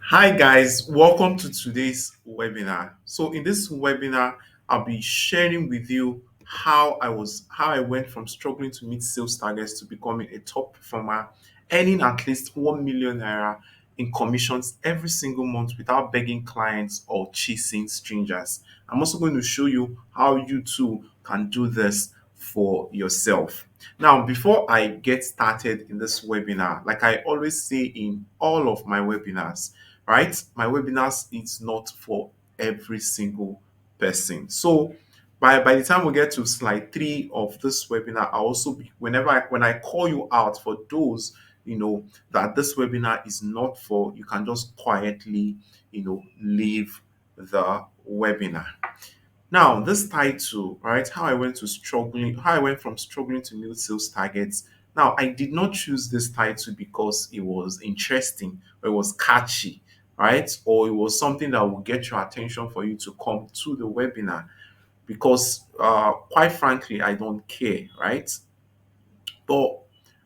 Hi guys, welcome to today's webinar. So in this webinar, I'll be sharing with you how I went from struggling to meet sales targets to becoming a top performer, earning at least 1 million naira in commissions every single month without begging clients or chasing strangers. I'm also going to show you how you too can do this for yourself. Now, before I get started in this webinar, like I always say in all of my webinars, right? My webinars is not for every single person. So by the time we get to slide 3 of this webinar, I also be when I call you out for those that this webinar is not for, you can just quietly leave the webinar. Now, this title, right? How I went from struggling to meet sales targets. Now, I did not choose this title because it was interesting or it was catchy, right? Or it was something that will get your attention for you to come to the webinar. Because, quite frankly, I don't care, right? But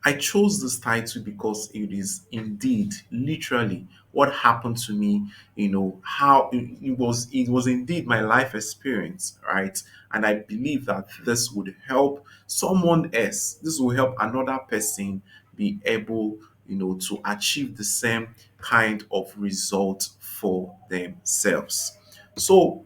I chose this title because it is indeed literally what happened to me, how it was indeed my life experience, right? And I believe that this would help someone else. This will help another person be able, to achieve the same kind of result for themselves. So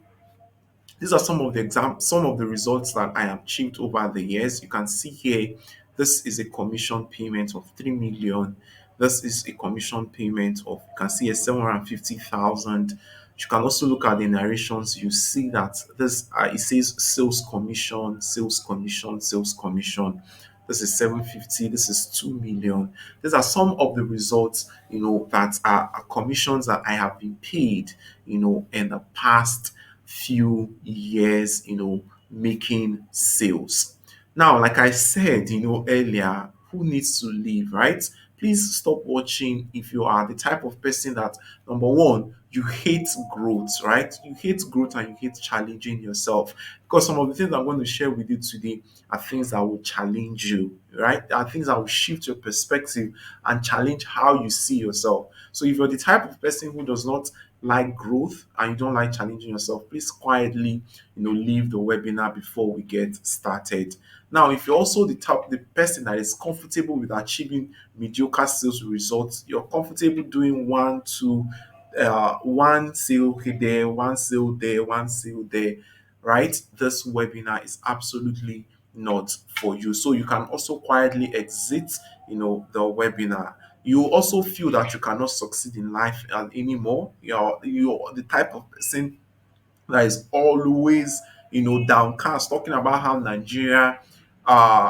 these are some of the results that I have achieved over the years. You can see here, this is a commission payment of 3 million. This is a commission payment of, you can see, a 750,000. You can also look at the narrations. You see that this it says sales commission, sales commission, sales commission. This is 750. This is 2 million. These are some of the results, that are commissions that I have been paid, in the past few years, making sales. Now, like I said, earlier, who needs to leave, right? Please stop watching if you are the type of person that, number one, you hate growth, right? You hate growth and you hate challenging yourself. Because some of the things I'm going to share with you today are things that will challenge you, right? Are things that will shift your perspective and challenge how you see yourself. So if you're the type of person who does not like growth and you don't like challenging yourself, please quietly, leave the webinar before we get started. Now, if you're also the person that is comfortable with achieving mediocre sales results, you're comfortable doing one sale there, one sale there, one sale there, right? This webinar is absolutely not for you. So you can also quietly exit, the webinar. You also feel that you cannot succeed in life anymore. You're the type of person that is always, downcast, talking about how Nigeria,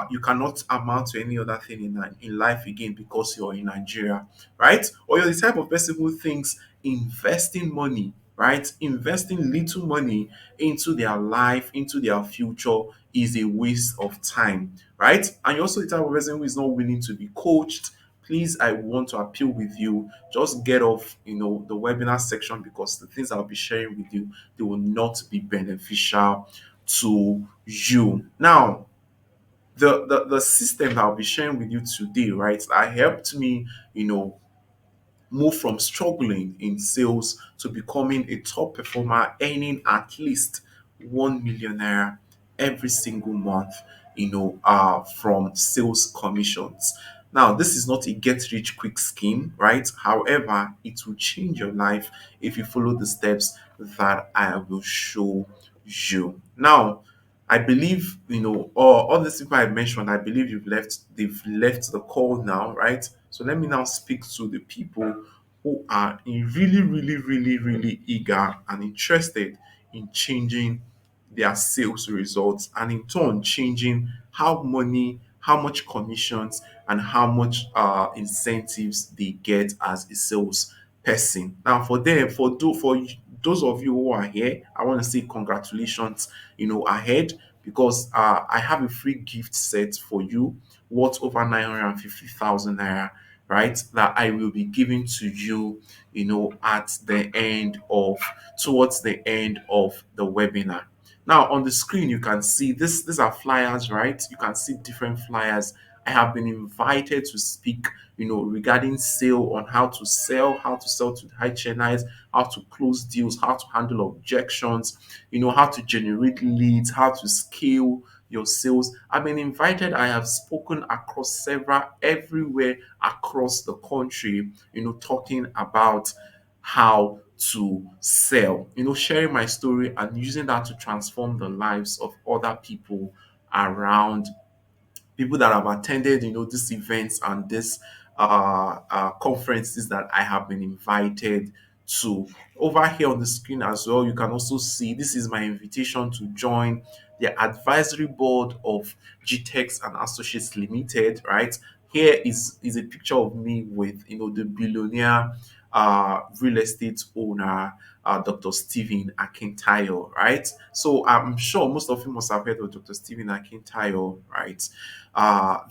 you cannot amount to any other thing in life again because you're in Nigeria, right? Or you're the type of person who thinks investing money, right, investing little money into their life, into their future, is a waste of time, right? And you're also the type of person who is not willing to be coached. Please, I want to appeal with you, just get off, the webinar section, because the things I'll be sharing with you, they will not be beneficial to you. Now, the system that I'll be sharing with you today, right, that helped me, move from struggling in sales to becoming a top performer, earning at least 1 million naira every single month, from sales commissions. Now, this is not a get rich quick scheme, right? However, it will change your life if you follow the steps that I will show you. Now, I believe, all these people I mentioned, I believe they've left the call now, right? So let me now speak to the people who are really, really, really, really eager and interested in changing their sales results, and in turn changing how much commissions and how much incentives they get as a sales person. Now, for those of you who are here, I want to say congratulations, ahead, because I have a free gift set for you worth over 950,000 naira, right? That I will be giving to you, towards the end of the webinar. Now, on the screen, you can see this. These are flyers, right? You can see different flyers I have been invited to speak, regarding sale, on how to sell to high channels, how to close deals, how to handle objections, how to generate leads, how to scale your sales. I've been invited. I have spoken across several everywhere across the country, talking about how to sell, sharing my story and using that to transform the lives of other around people that have attended, these events and this conferences that I have been invited to. Over here on the screen as well, you can also see this is my invitation to join the advisory board of GTEX and Associates Limited. Right here is a picture of me with, the billionaire real estate owner, Dr. Stephen Akintayo, right? So I'm sure most of you must have heard of Dr. Stephen Akintayo, right?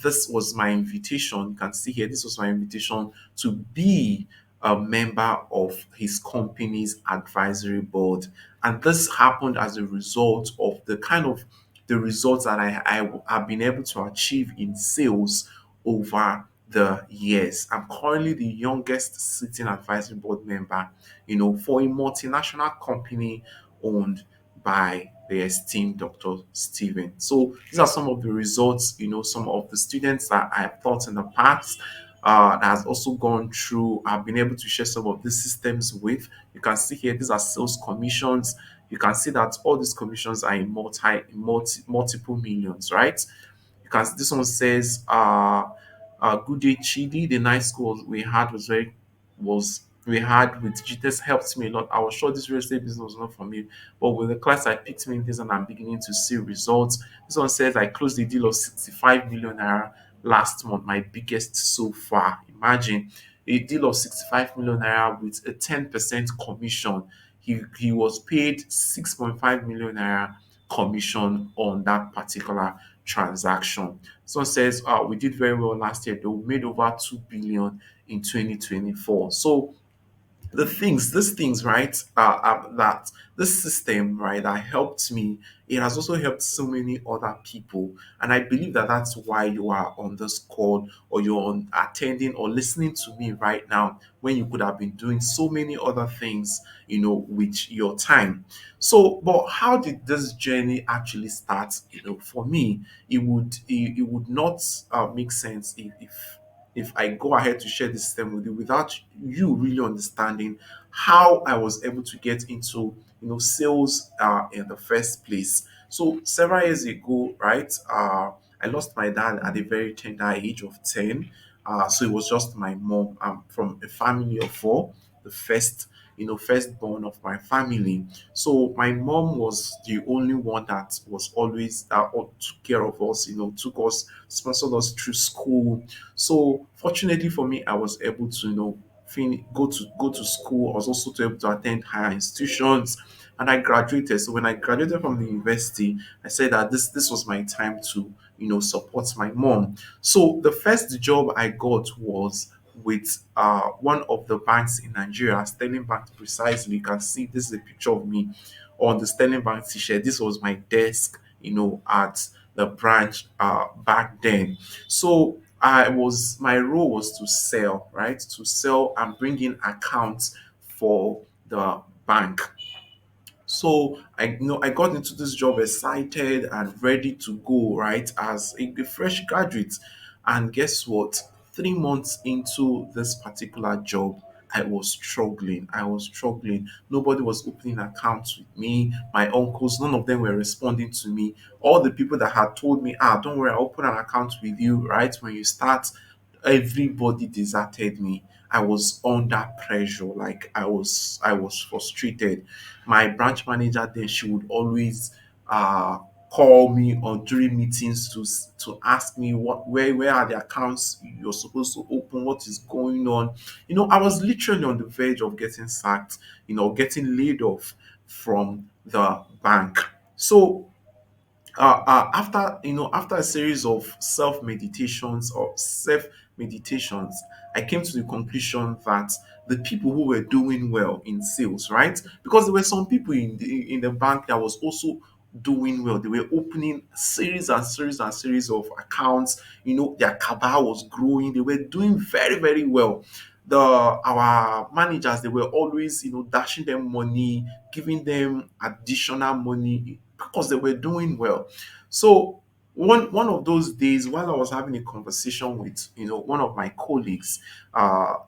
This was my invitation. You can see here, this was my invitation to be a member of his company's advisory board. And this happened as a result of the results that I have been able to achieve in sales over the years. I'm currently the youngest sitting advisory board member, for a multinational company owned by the esteemed Dr. Stephen. So these are some of the results, some of the students that I've taught in the past. That has also gone through. I've been able to share some of these systems with. You can see here, these are sales commissions. You can see that all these commissions are in multiple millions, right? Because this one says good day chili. The night school we had was we had with GTS helped me a lot. I was sure this real estate business was not for me, but with the class I picked me in this and I'm beginning to see results. This one says I closed a deal of 65 million naira last month, my biggest so far. Imagine a deal of 65 million naira with a 10% commission. He was paid 6.5 million naira commission on that particular transaction. Someone says, we did very well last year, though we made over 2 billion in 2024. So these things, right, that this system, right, that helped me, it has also helped so many other people. And I believe that that's why you are on this call, or you're attending or listening to me right now, when you could have been doing so many other things, with your time. So, but how did this journey actually start? For me, it would not make sense if I go ahead to share this system with you without you really understanding how I was able to get into, sales in the first place. So several years ago, right, I lost my dad at a very tender age of 10. So it was just my mom. I'm from a family of four, the firstborn of my family. So my mom was the only one that was always took care of us, took us, sponsored us through school. So fortunately for me, I was able to, go to school. I was also able to attend higher institutions, and I graduated. So when I graduated from the university, I said that this was my time to, support my mom. So the first job I got was with one of the banks in Nigeria, Sterling Bank precisely. You can see this is a picture of me on the Sterling Bank t-shirt. This was my desk, at the branch back then. So my role was to sell, right? To sell and bring in accounts for the bank. So I got into this job excited and ready to go, right, as a fresh graduate. And guess what? 3 months into this particular job, I was struggling. I was struggling. Nobody was opening accounts with me. My uncles, none of them were responding to me. All the people that had told me, don't worry, I'll open an account with you, right? When you start, everybody deserted me. I was under pressure. Like I was frustrated. My branch manager then, she would always uh call me or during meetings to ask me where are the accounts you're supposed to open, what is going on. I was literally on the verge of getting sacked, getting laid off from the bank. So after a series of self meditations, I came to the conclusion that the people who were doing well in sales, right, because there were some people in the bank that was also doing well. They were opening series and series and series of accounts. Their cabal was growing. They were doing very, very well. Our managers, they were always, dashing them money, giving them additional money because they were doing well. So one of those days, while I was having a conversation with one of my colleagues,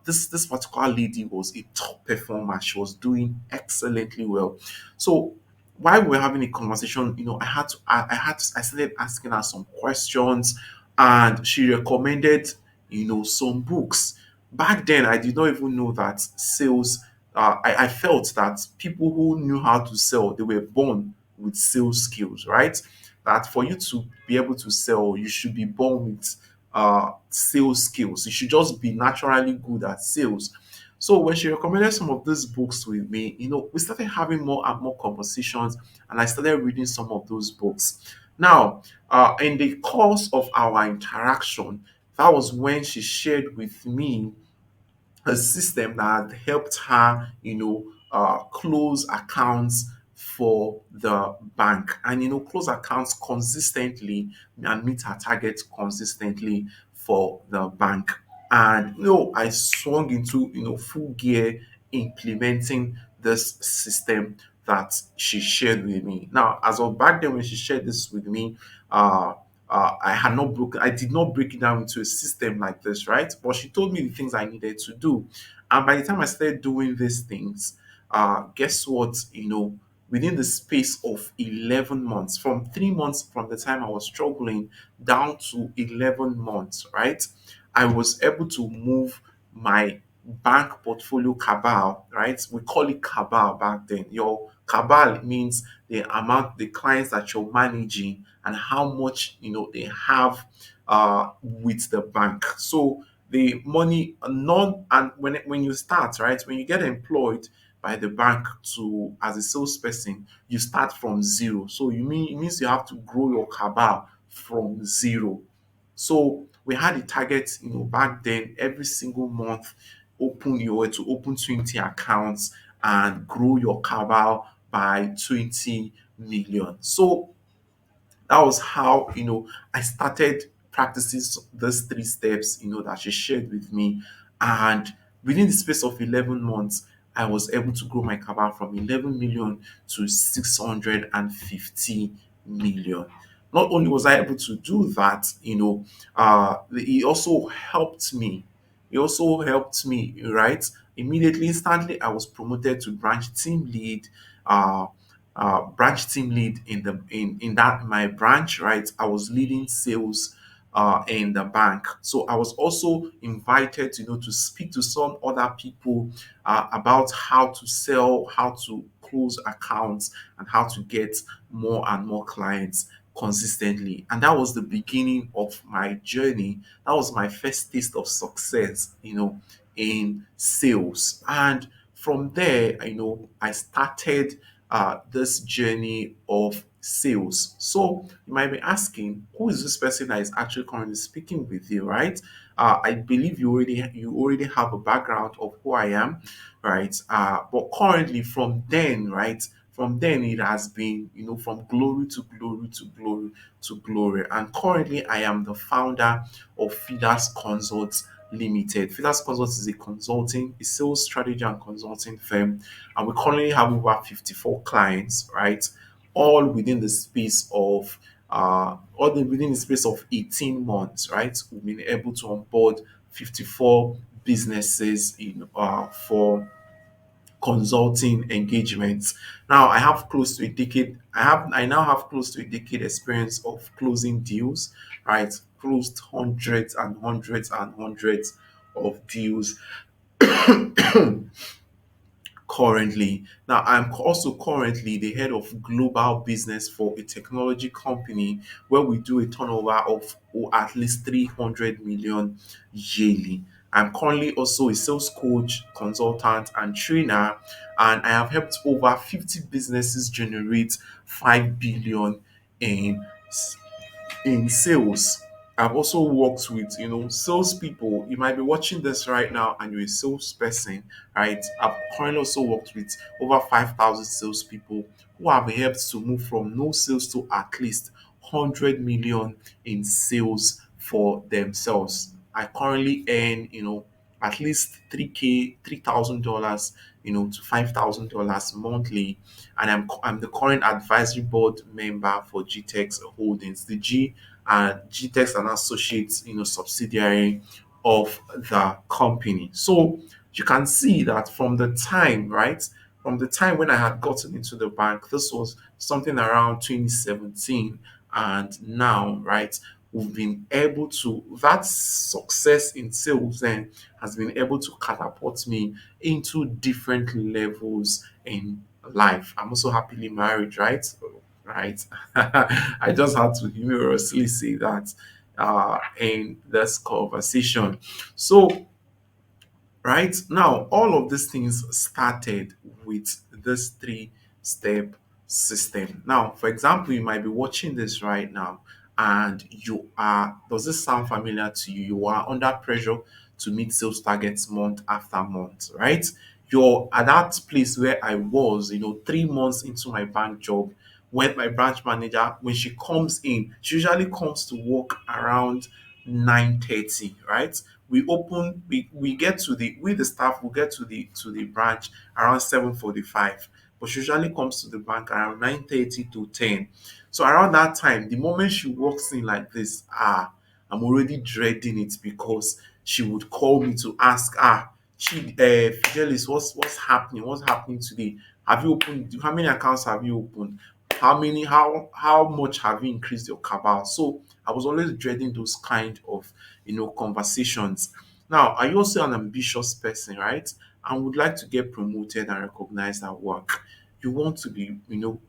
this particular lady was a top performer. She was doing excellently well. So while we were having a conversation, I started asking her some questions, and she recommended some books. Back then, I did not even know that sales. I felt that people who knew how to sell, they were born with sales skills, right? That for you to be able to sell, you should be born with sales skills. You should just be naturally good at sales. So when she recommended some of these books with me, we started having more and more conversations, and I started reading some of those books. Now, in the course of our interaction, that was when she shared with me a system that helped her, close accounts for the bank, and close accounts consistently and meet her targets consistently for the bank. And I swung into full gear implementing this system that she shared with me. Now, as of back then when she shared this with me, uh I did not break it down into a system like this, right? But she told me the things I needed to do. And by the time I started doing these things, guess what? Within the space of 11 months, from 3 months from the time I was struggling down to 11 months, right? I was able to move my bank portfolio cabal, right? We call it cabal back then. Your cabal means the amount, the clients that you're managing, and how much they have with the bank. So the money non and when you start, right, when you get employed by the bank to as a salesperson, you start from zero. So it means you have to grow your cabal from zero. So we had a target, back then, every single month, you were to open 20 accounts and grow your cabal by 20 million. So that was how I started practicing those three steps that she shared with me. And within the space of 11 months, I was able to grow my cabal from 11 million to 650 million. Not only was I able to do that, it also helped me. It also helped me, right? Immediately, instantly, I was promoted to uh, branch team lead in that my branch, right? I was leading sales in the bank. So I was also invited, to speak to some other people about how to sell, how to close accounts, and how to get more and more clients consistently. And that was the beginning of my journey. That was my first taste of success, in sales. And from there, I started this journey of sales. So you might be asking, who is this person that is actually currently speaking with you, right? I believe you already have a background of who I am, right? But currently, from then, right? From then, it has been, from glory to glory to glory to glory. And currently, I am the founder of Feeders Consults Limited. Feeders Consults is a sales strategy and consulting firm, and we currently have over 54 clients, right? All within the space of 18 months, right? We've been able to onboard 54 businesses for consulting engagements. Now I now have close to a decade experience of closing deals, right? Closed hundreds and hundreds and hundreds of deals currently. Now, I'm also currently the head of global business for a technology company where we do a turnover of at least 300 million yearly. I'm currently also a sales coach, consultant, and trainer, and I have helped over 50 businesses generate 5 billion in in sales. I've also worked with, salespeople. You might be watching this right now and you're a salesperson, right? I've currently also worked with over 5,000 salespeople who have helped to move from no sales to at least 100 million in sales for themselves. I currently earn, at least 3K, $3,000, to $5,000 monthly. And I'm the current advisory board member for GTEX Holdings. The GTEX and Associates, subsidiary of the company. So you can see that from the time, right? From the time when I had gotten into the bank, this was something around 2017, and now, right, we've been able to, that success in sales then has been able to catapult me into different levels in life. I'm also happily married, right? Right. I just had to humorously say that in this conversation. So, right now, all of these things started with this three-step system. Now, for example, you might be watching this right now, and does this sound familiar to you? You are under pressure to meet sales targets month after month, right? You're at that place where I was, 3 months into my bank job, when my branch manager, when she comes in, she usually comes to work around 9:30, right? We get to the staff will get to the branch around 7:45, but she usually comes to the bank around 9:30 to 10. So around that time, the moment she walks in like this, I'm already dreading it, because she would call me to ask, Fidelis, what's happening? What's happening today? Have you opened? How many accounts have you opened? How much have you increased your cabal? So I was always dreading those kind of, conversations. Now, are you also an ambitious person, right? And would like to get promoted and recognized at work? You want to be,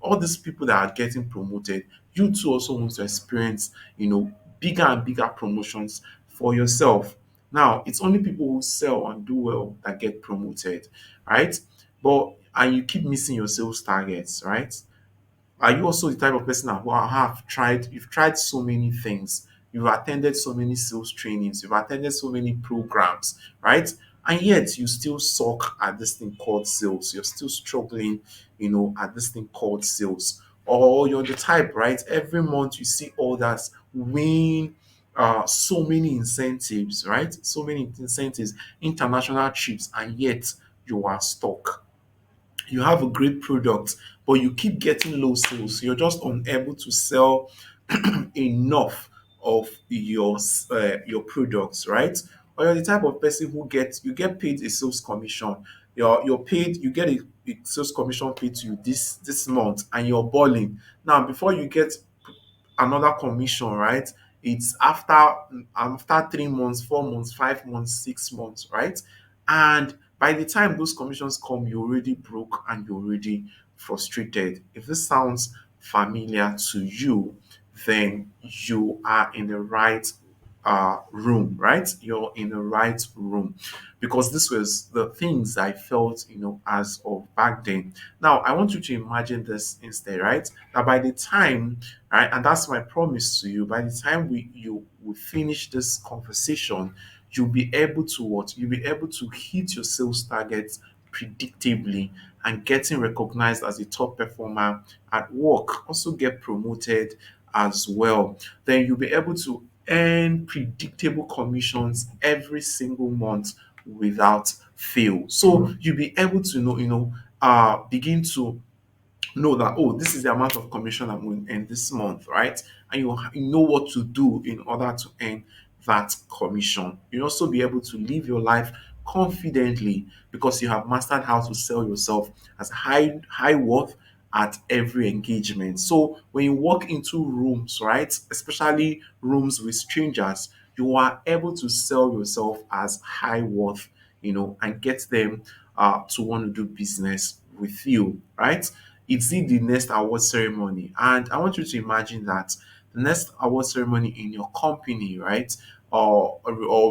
all these people that are getting promoted, you too also want to experience, bigger and bigger promotions for yourself. Now, it's only people who sell and do well that get promoted, right? But and you keep missing your sales targets, right? Are you also the type of person that you've tried so many things, you've attended so many sales trainings, you've attended so many programs, right? And yet you still suck at this thing called sales. You're still struggling, at this thing called sales. Or you're the type, right? Every month you see others win so many incentives, right? So many incentives, international trips, and yet you are stuck. You have a great product, but you keep getting low sales. You're just unable to sell enough of your products, right? Or you're the type of person who get paid a sales commission. You're paid, you get a sales commission paid to you this month, and you're balling. Now, before you get another commission, right? It's after 3 months, 4 months, 5 months, 6 months, right? And by the time those commissions come, you're already broke and you're already frustrated. If this sounds familiar to you, then you are in the right room, right? You're in the right room, because this was the things I felt, as of back then. Now, I want you to imagine this instead, right? That by the time, right, and that's my promise to you, by the time we finish this conversation, you'll be able to what? You'll be able to hit your sales targets predictably, and getting recognized as a top performer at work, also get promoted as well. Then you'll be able to earn predictable commissions every single month without fail. So you'll be able to begin to know that, oh, this is the amount of commission I'm going to earn this month, right? And you know what to do in order to earn that commission. You'll also be able to live your life confidently, because you have mastered how to sell yourself as high worth at every engagement. So when you walk into rooms, right, especially rooms with strangers, you are able to sell yourself as high worth, and get them to want to do business with you, right? It's in the next award ceremony. And I want you to imagine that the next award ceremony in your company, right? Or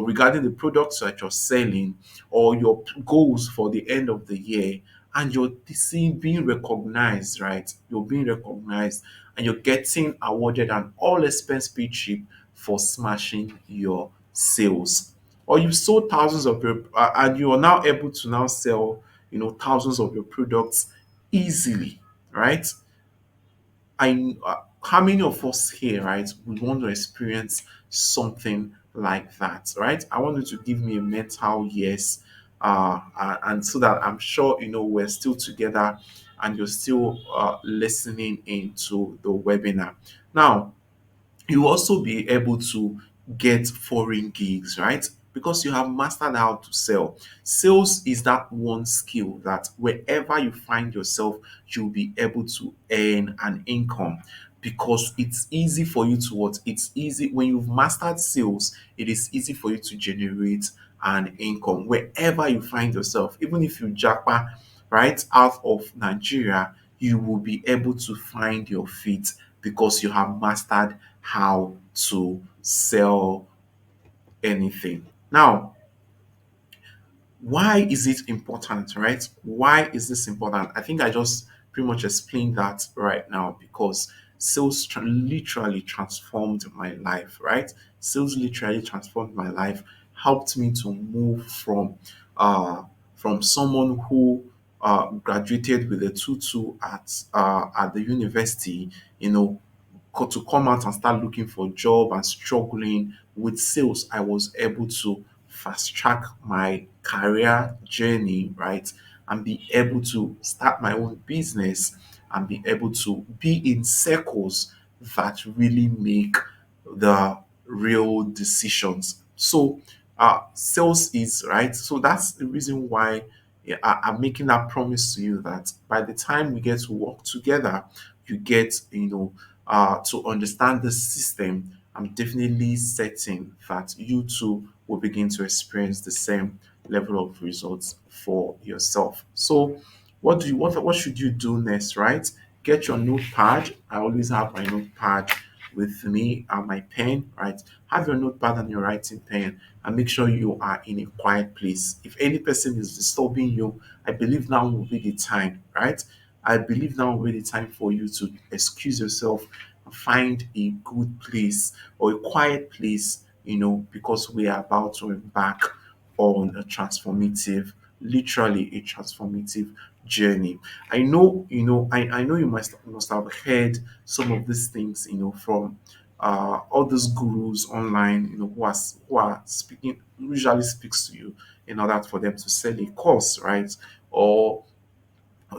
regarding the products that you're selling, or your goals for the end of the year, and you're seeing being recognized, right? You're being recognized, and you're getting awarded an all expense paid trip for smashing your sales. Or you've sold thousands of your and you are now able to now sell, thousands of your products easily, right? how many of us here, right, would want to experience something like that, right? I want you to give me a mental yes, and so that I'm sure we're still together and you're still listening into the webinar. Now, you also be able to get foreign gigs, right? Because you have mastered how to sell. Sales is that one skill that wherever you find yourself, you'll be able to earn an income, because it's easy for you to what? It's easy when you've mastered sales, it is easy for you to generate an income wherever you find yourself. Even if you japa right out of Nigeria, you will be able to find your feet because you have mastered how to sell anything. Now, why is it important, right? Why is this important? I think I just pretty much explained that right now, because sales literally transformed my life, right? Sales literally transformed my life, helped me to move uh from someone who graduated with a 2-2 at the university, you know, to come out and start looking for a job and struggling with sales. I was able to fast track my career journey, right? And be able to start my own business and be able to be in circles that really make the real decisions. So, sales is right. So that's the reason why, yeah, I'm making that promise to you that by the time we get to work together, you get, to understand the system. I'm definitely certain that you too will begin to experience the same level of results for yourself. So, what should you do next, right? Get your notepad. I always have my notepad with me and my pen, right? Have your notepad and your writing pen, and make sure you are in a quiet place. If any person is disturbing you, I believe now will be the time, right? I believe now will be the time for you to excuse yourself and find a good place or a quiet place, because we are about to embark on a transformative, literally a transformative journey. I know you must have heard some of these things, from all those gurus online, who are speaking, usually speaks to you in order for them to sell a course, right? Or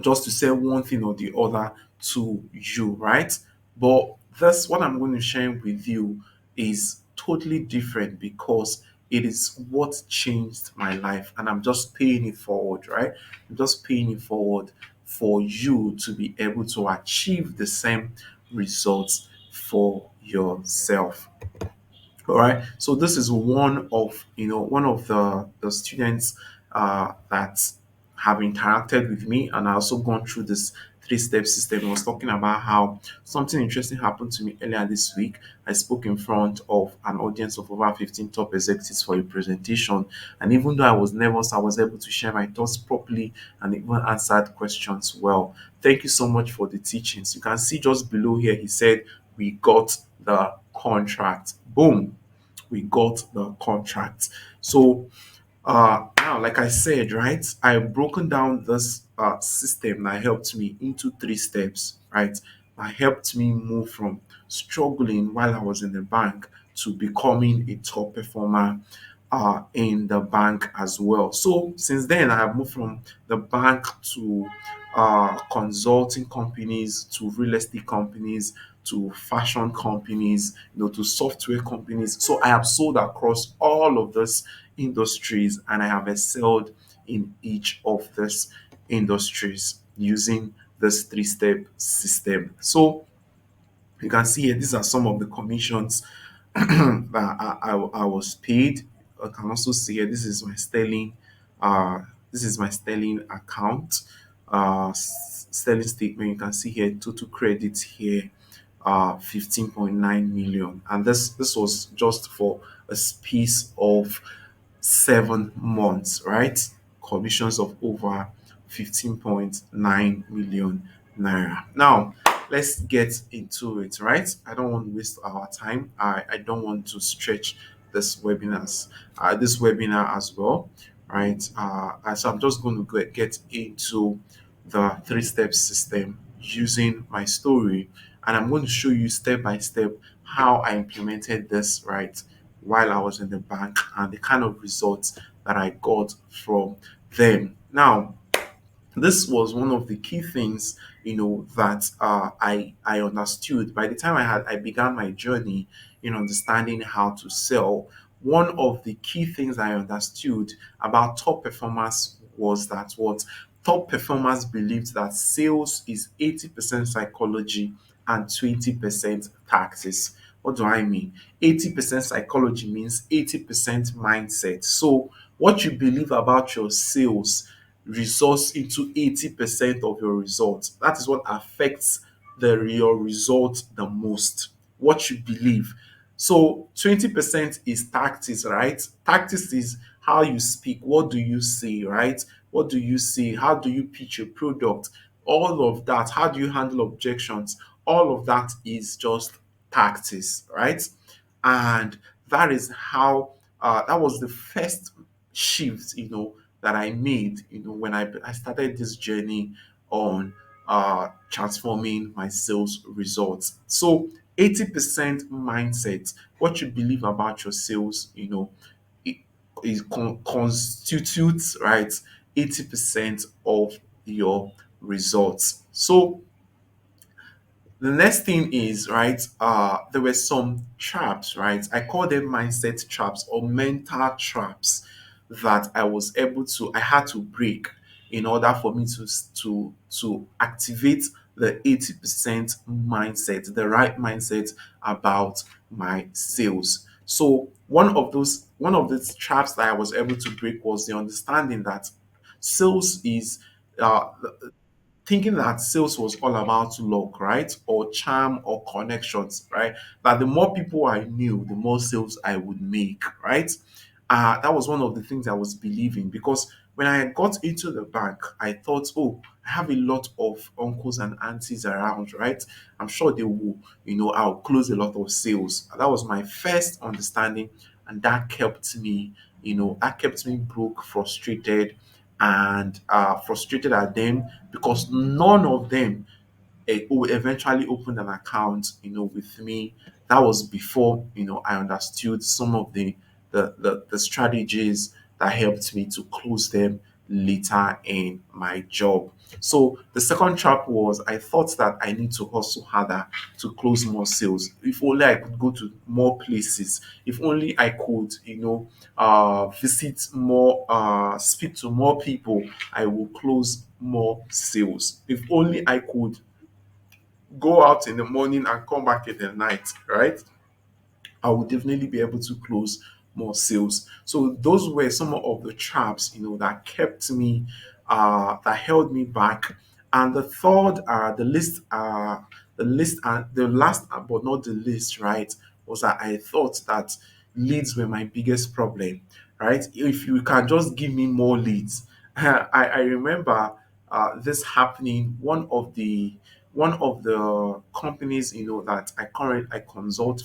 just to say one thing or the other to you, right? But that's what I'm going to share with you is totally different, because it is what changed my life, and I'm just paying it forward, right? I'm just paying it forward for you to be able to achieve the same results for yourself. All right. So this is one of the students that have interacted with me, and I also gone through this three-step system. I was talking about how something interesting happened to me earlier this week. I spoke in front of an audience of over 15 top executives for a presentation, and even though I was nervous, I was able to share my thoughts properly and even answered questions well. Thank you so much for the teachings. You can see just below here, he said, "We got the contract." Boom, we got the contract. So now, like I said, right, I've broken down this system that helped me into three steps, right? That helped me move from struggling while I was in the bank to becoming a top performer in the bank as well. So since then, I have moved from the bank to consulting companies, to real estate companies, to fashion companies, to software companies. So I have sold across all of these industries, and I have excelled in each of these industries using this three-step system. So you can see here, these are some of the commissions that I was paid. I can also see here, uh, this is my sterling account, sterling statement. You can see here total credit here, 15.9 million, and this was just for a space of 7 months, right? Commissions of over 15.9 million naira. Now, let's get into it, right? I don't want to waste our time. I don't want to stretch this webinar as well, right? And so I'm just going to get into the three-step system using my story And I'm going to show you step by step how I implemented this, right, while I was in the bank, and the kind of results that I got from them. Now, this was one of the key things, that I understood by the time I began my journey in understanding how to sell. One of the key things I understood about top performers was that what top performers believed that sales is 80% psychology and 20% tactics. What do I mean? 80% psychology means 80% mindset. So what you believe about your sales results into 80% of your results. That is what affects your result the most. What you believe. So 20% is tactics, right? Tactics is how you speak. What do you say, right? What do you say? How do you pitch your product? All of that. How do you handle objections? All of that is just tactics, right? And that is how that was the first shift, that I made, when I started this journey on transforming my sales results. So 80% mindset, what you believe about your sales, it, constitutes, right, 80% of your results. So the next thing is, right, there were some traps, right? I call them mindset traps or mental traps that I had to break in order for me to activate the 80% mindset, the right mindset about my sales. So one of the traps that I was able to break was the understanding that sales is uh, thinking that sales was all about luck, right? Or charm or connections, right? That the more people I knew, the more sales I would make, right? That was one of the things I was believing because when I got into the bank, I thought, oh, I have a lot of uncles and aunties around, right? I'm sure they will, I'll close a lot of sales. That was my first understanding, and that kept me broke, frustrated, and frustrated at them because none of them who eventually opened an account, with me. That was before, I understood some of the strategies that helped me to close them later in my job. So the second trap was I thought that I need to hustle harder to close more sales. If only I could go to more places. If only I could, visit more, speak to more people, I will close more sales. If only I could go out in the morning and come back in the night, right? I will definitely be able to close more sales. So those were some of the traps, that kept me, that held me back. And the third, the last but not the least, right, was that I thought that leads were my biggest problem, right? If you can just give me more leads. I remember this happening. One of the companies, that I currently consult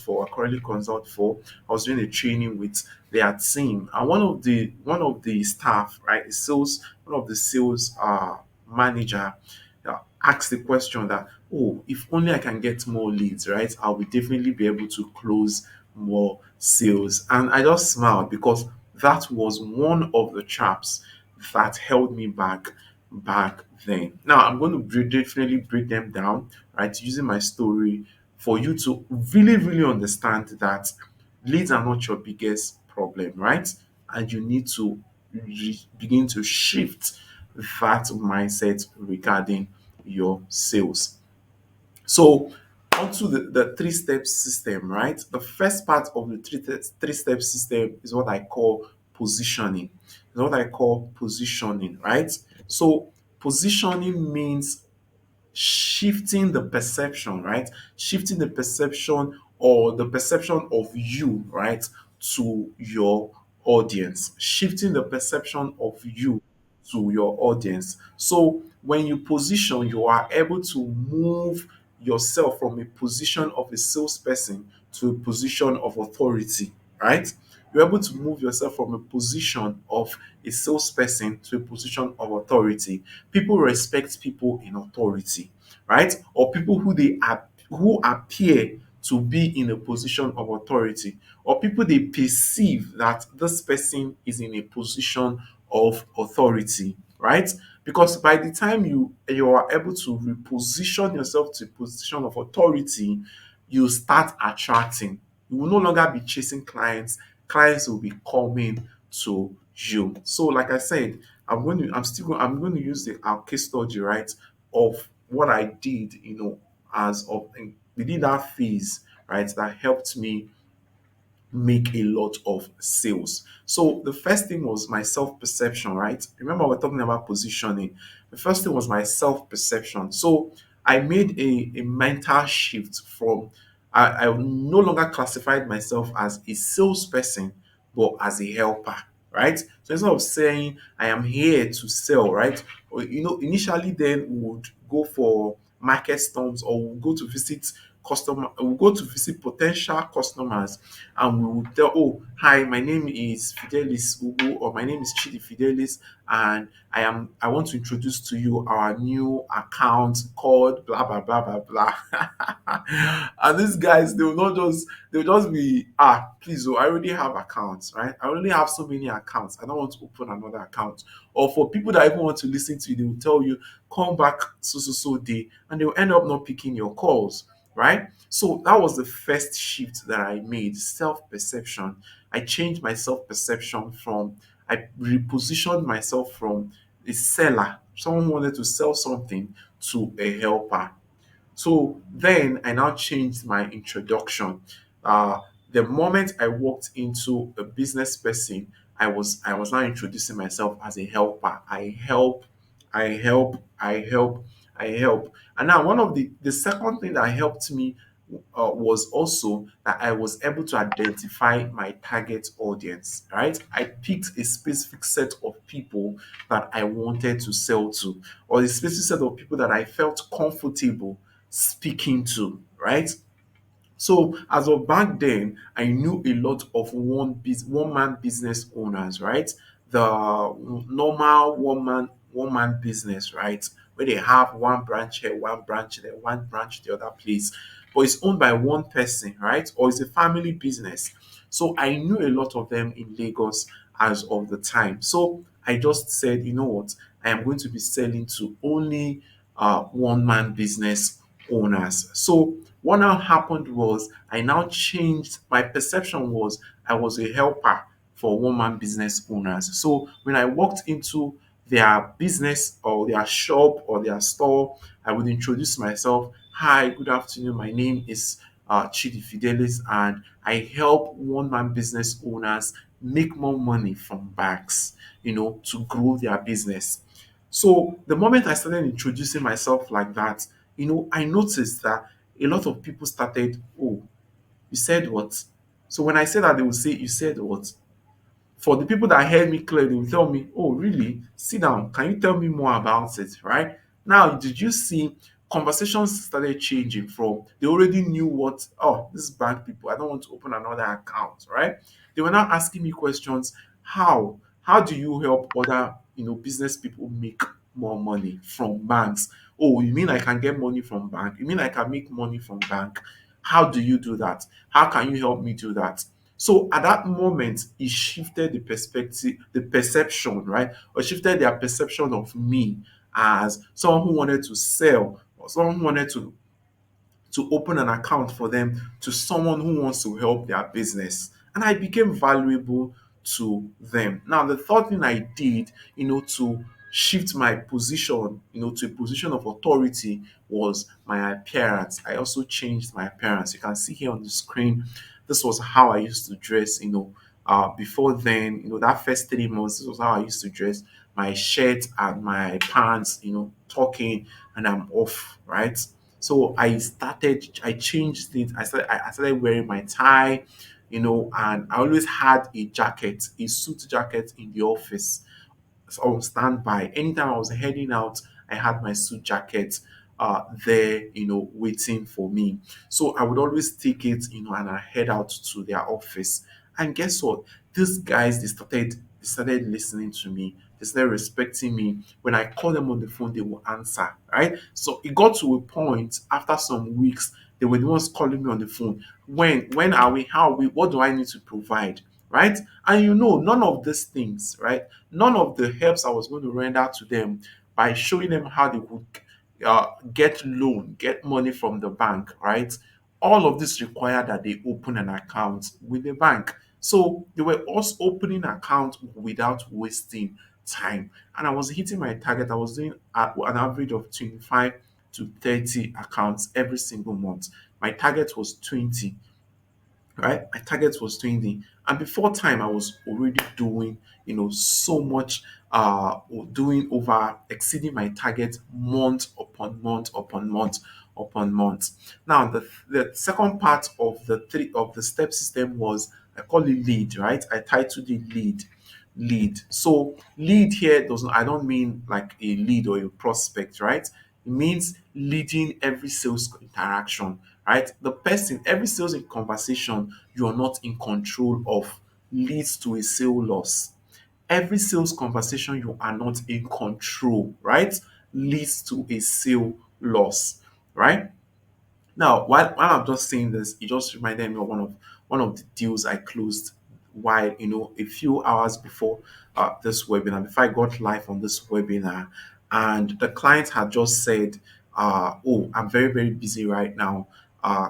for, I was doing a training with their team, and one of the staff, right, one of the sales manager, asked the question that, oh, if only I can get more leads, right, I will definitely be able to close more sales. And I just smiled because that was one of the traps that held me back then. Now I'm going to definitely break them down, right, using my story for you to really, really understand that leads are not your biggest problem, right? And you need to begin to shift that mindset regarding your sales. So, onto the three-step system, right? The first part of the three-step system is what I call positioning. Is what I call positioning, right? So, positioning means shifting the perception, right? Shifting the perception or the perception of you, right, to your audience. Shifting the perception of you to your audience. So when you position, you are able to move yourself from a position of a salesperson to a position of authority, right? You're able to move yourself from a position of a salesperson to a position of authority. People respect people in authority, right? Or people who appear to be in a position of authority, or people they perceive that this person is in a position of authority, right? Because by the time you are able to reposition yourself to a position of authority, you start attracting. You will no longer be chasing clients. Clients will be coming to you. So, like I said, I'm going to use our case study, right, of what I did, as of within that phase, right, that helped me make a lot of sales. So the first thing was my self-perception, right? Remember we're talking about positioning. The first thing was my self-perception. So I made a mental shift from I no longer classified myself as a salesperson, but as a helper, right? So instead of saying I am here to sell, right? Or initially then we would go for market storms, or we'll go to visit we'll go to visit potential customers, and we will tell, oh, hi, my name is Fidelis Ugu, or my name is Chidi Fidelis, and I want to introduce to you our new account called blah blah blah blah blah. And these guys, they'll just be, please, oh, I already have accounts, right? I already have so many accounts. I don't want to open another account. Or for people that even want to listen to you, they will tell you, come back so day, and they'll end up not picking your calls, right? So that was the first shift that I made, self-perception. I changed my self-perception from, I repositioned myself from a seller, someone who wanted to sell something, to a helper. So then I now changed my introduction. Uh, the moment I walked into a business person, I was now introducing myself as a helper. I help, I help, I help, I help. And now one of the second thing that helped me was also that I was able to identify my target audience. Right, I picked a specific set of people that I wanted to sell to, or a specific set of people that I felt comfortable speaking to, right? So as of back then, I knew a lot of one man business owners, right? The normal one man business, right? Where they have one branch here, one branch there, one branch the other place, but it's owned by one person, right? Or it's a family business. So I knew a lot of them in Lagos as of the time. So I just said, you know what, I am going to be selling to only one man business owners. So what now happened was I now changed my perception. Was I was a helper for one man business owners. So when I walked into their business or their shop or their store, I would introduce myself. Hi, good afternoon. My name is Chidi Fidelis, and I help one man business owners make more money from banks, to grow their business. So the moment I started introducing myself like that, I noticed that a lot of people started, oh, you said what? So when I said that, they would say, you said what? For the people that heard me clearly, they will tell me, oh, really? Sit down. Can you tell me more about it? Right? Now, did you see conversations started changing from they already knew what, oh, this is bank people. I don't want to open another account, right? They were now asking me questions. How? How do you help other, business people make more money from banks? Oh, you mean I can get money from bank? You mean I can make money from bank? How do you do that? How can you help me do that? So at that moment, it shifted the perspective, the perception, right? Or shifted their perception of me as someone who wanted to sell, or someone who wanted to open an account for them, to someone who wants to help their business. And I became valuable to them. Now, the third thing I did, to shift my position, to a position of authority, was my appearance. I also changed my appearance. You can see here on the screen, this was how I used to dress, before then, that first 3 months, this was how I used to dress. My shirt and my pants, talking, and I'm off, right? So I changed it. I started wearing my tie, and I always had a jacket, a suit jacket in the office, on standby. Anytime I was heading out, I had my suit jacket there, waiting for me. So I would always take it, and I head out to their office. And guess what? These guys, they started listening to me. They started respecting me. When I call them on the phone, they will answer, right? So it got to a point after some weeks, they They were the ones calling me on the phone. When are we? How are we? What do I need to provide? Right? And none of these things, right? None of the helps I was going to render to them by showing them how they would get loan, get money from the bank, right? All of this required that they open an account with the bank. So they were also opening account without wasting time. And I was hitting my target. I was doing an average of 25 to 30 accounts every single month. My target was 20, right? My target was 20. And before time, I was already doing, so much, doing over, exceeding my target month upon month upon month upon month. Now, the second part of the step system was, I call it lead, right? I titled it lead. So lead here doesn't, I don't mean like a lead or a prospect, right? It means leading every sales interaction, right? The person, every sales conversation you are not in control of leads to a sale loss. Every sales conversation you are not in control, right, leads to a sale loss, right? Now, while I'm just saying this, it just reminded me of one of the deals I closed while a few hours before this webinar, before I got live on this webinar, and the client had just said, "Oh, I'm very very busy right now.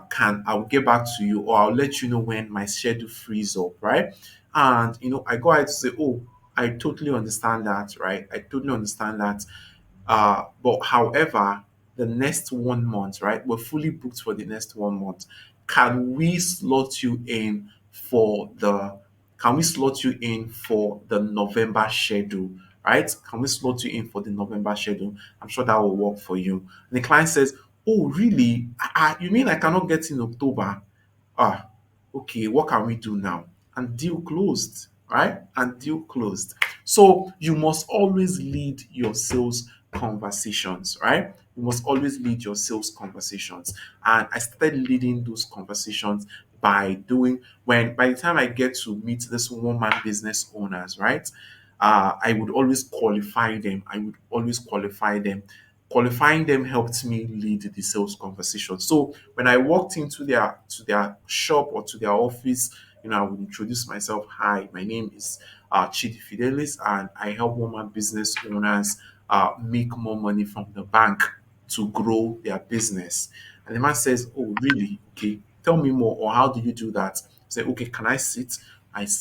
Can I'll get back to you, or I'll let you know when my schedule frees up, right?" And I go ahead to say, "Oh, I totally understand that, right? I totally understand that. But however, the next 1 month, right? We're fully booked for the next 1 month. Can we slot you in for the can we slot you in for the November schedule? Right? Can we slot you in for the November schedule? I'm sure that will work for you." And the client says, "Oh, really? You mean I cannot get in October? Ah, okay, what can we do now?" And deal closed, right? And deal closed. So you must always lead your sales conversations, right? You must always lead your sales conversations. And I started leading those conversations by doing, when by the time I get to meet this woman business owners, right? I would always qualify them. I would always qualify them. Qualifying them helped me lead the sales conversation. So when I walked into their shop or to their office, I would introduce myself. "Hi, my name is Chidi Fidelis, and I help woman business owners make more money from the bank to grow their business." And the man says, "Oh, really? Okay, tell me more. Or how do you do that?" Say, "Okay, can I sit?"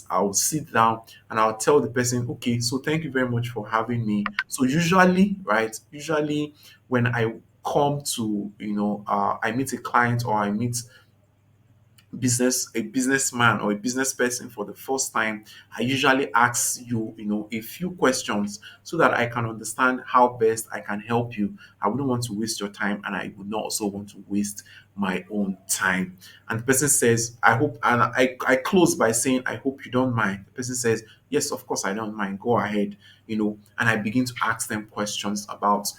I'll sit down and I'll tell the person, "Okay, so thank you very much for having me." So usually, right? Usually, when I come to, I meet a client, or I meet a businessman or a business person for the first time, I usually ask you, a few questions so that I can understand how best I can help you. I wouldn't want to waste your time, and I would not also want to waste my own time. And the person says, "I hope," and I close by saying, "I hope you don't mind." The person says, "Yes, of course I don't mind. Go ahead." And I begin to ask them questions about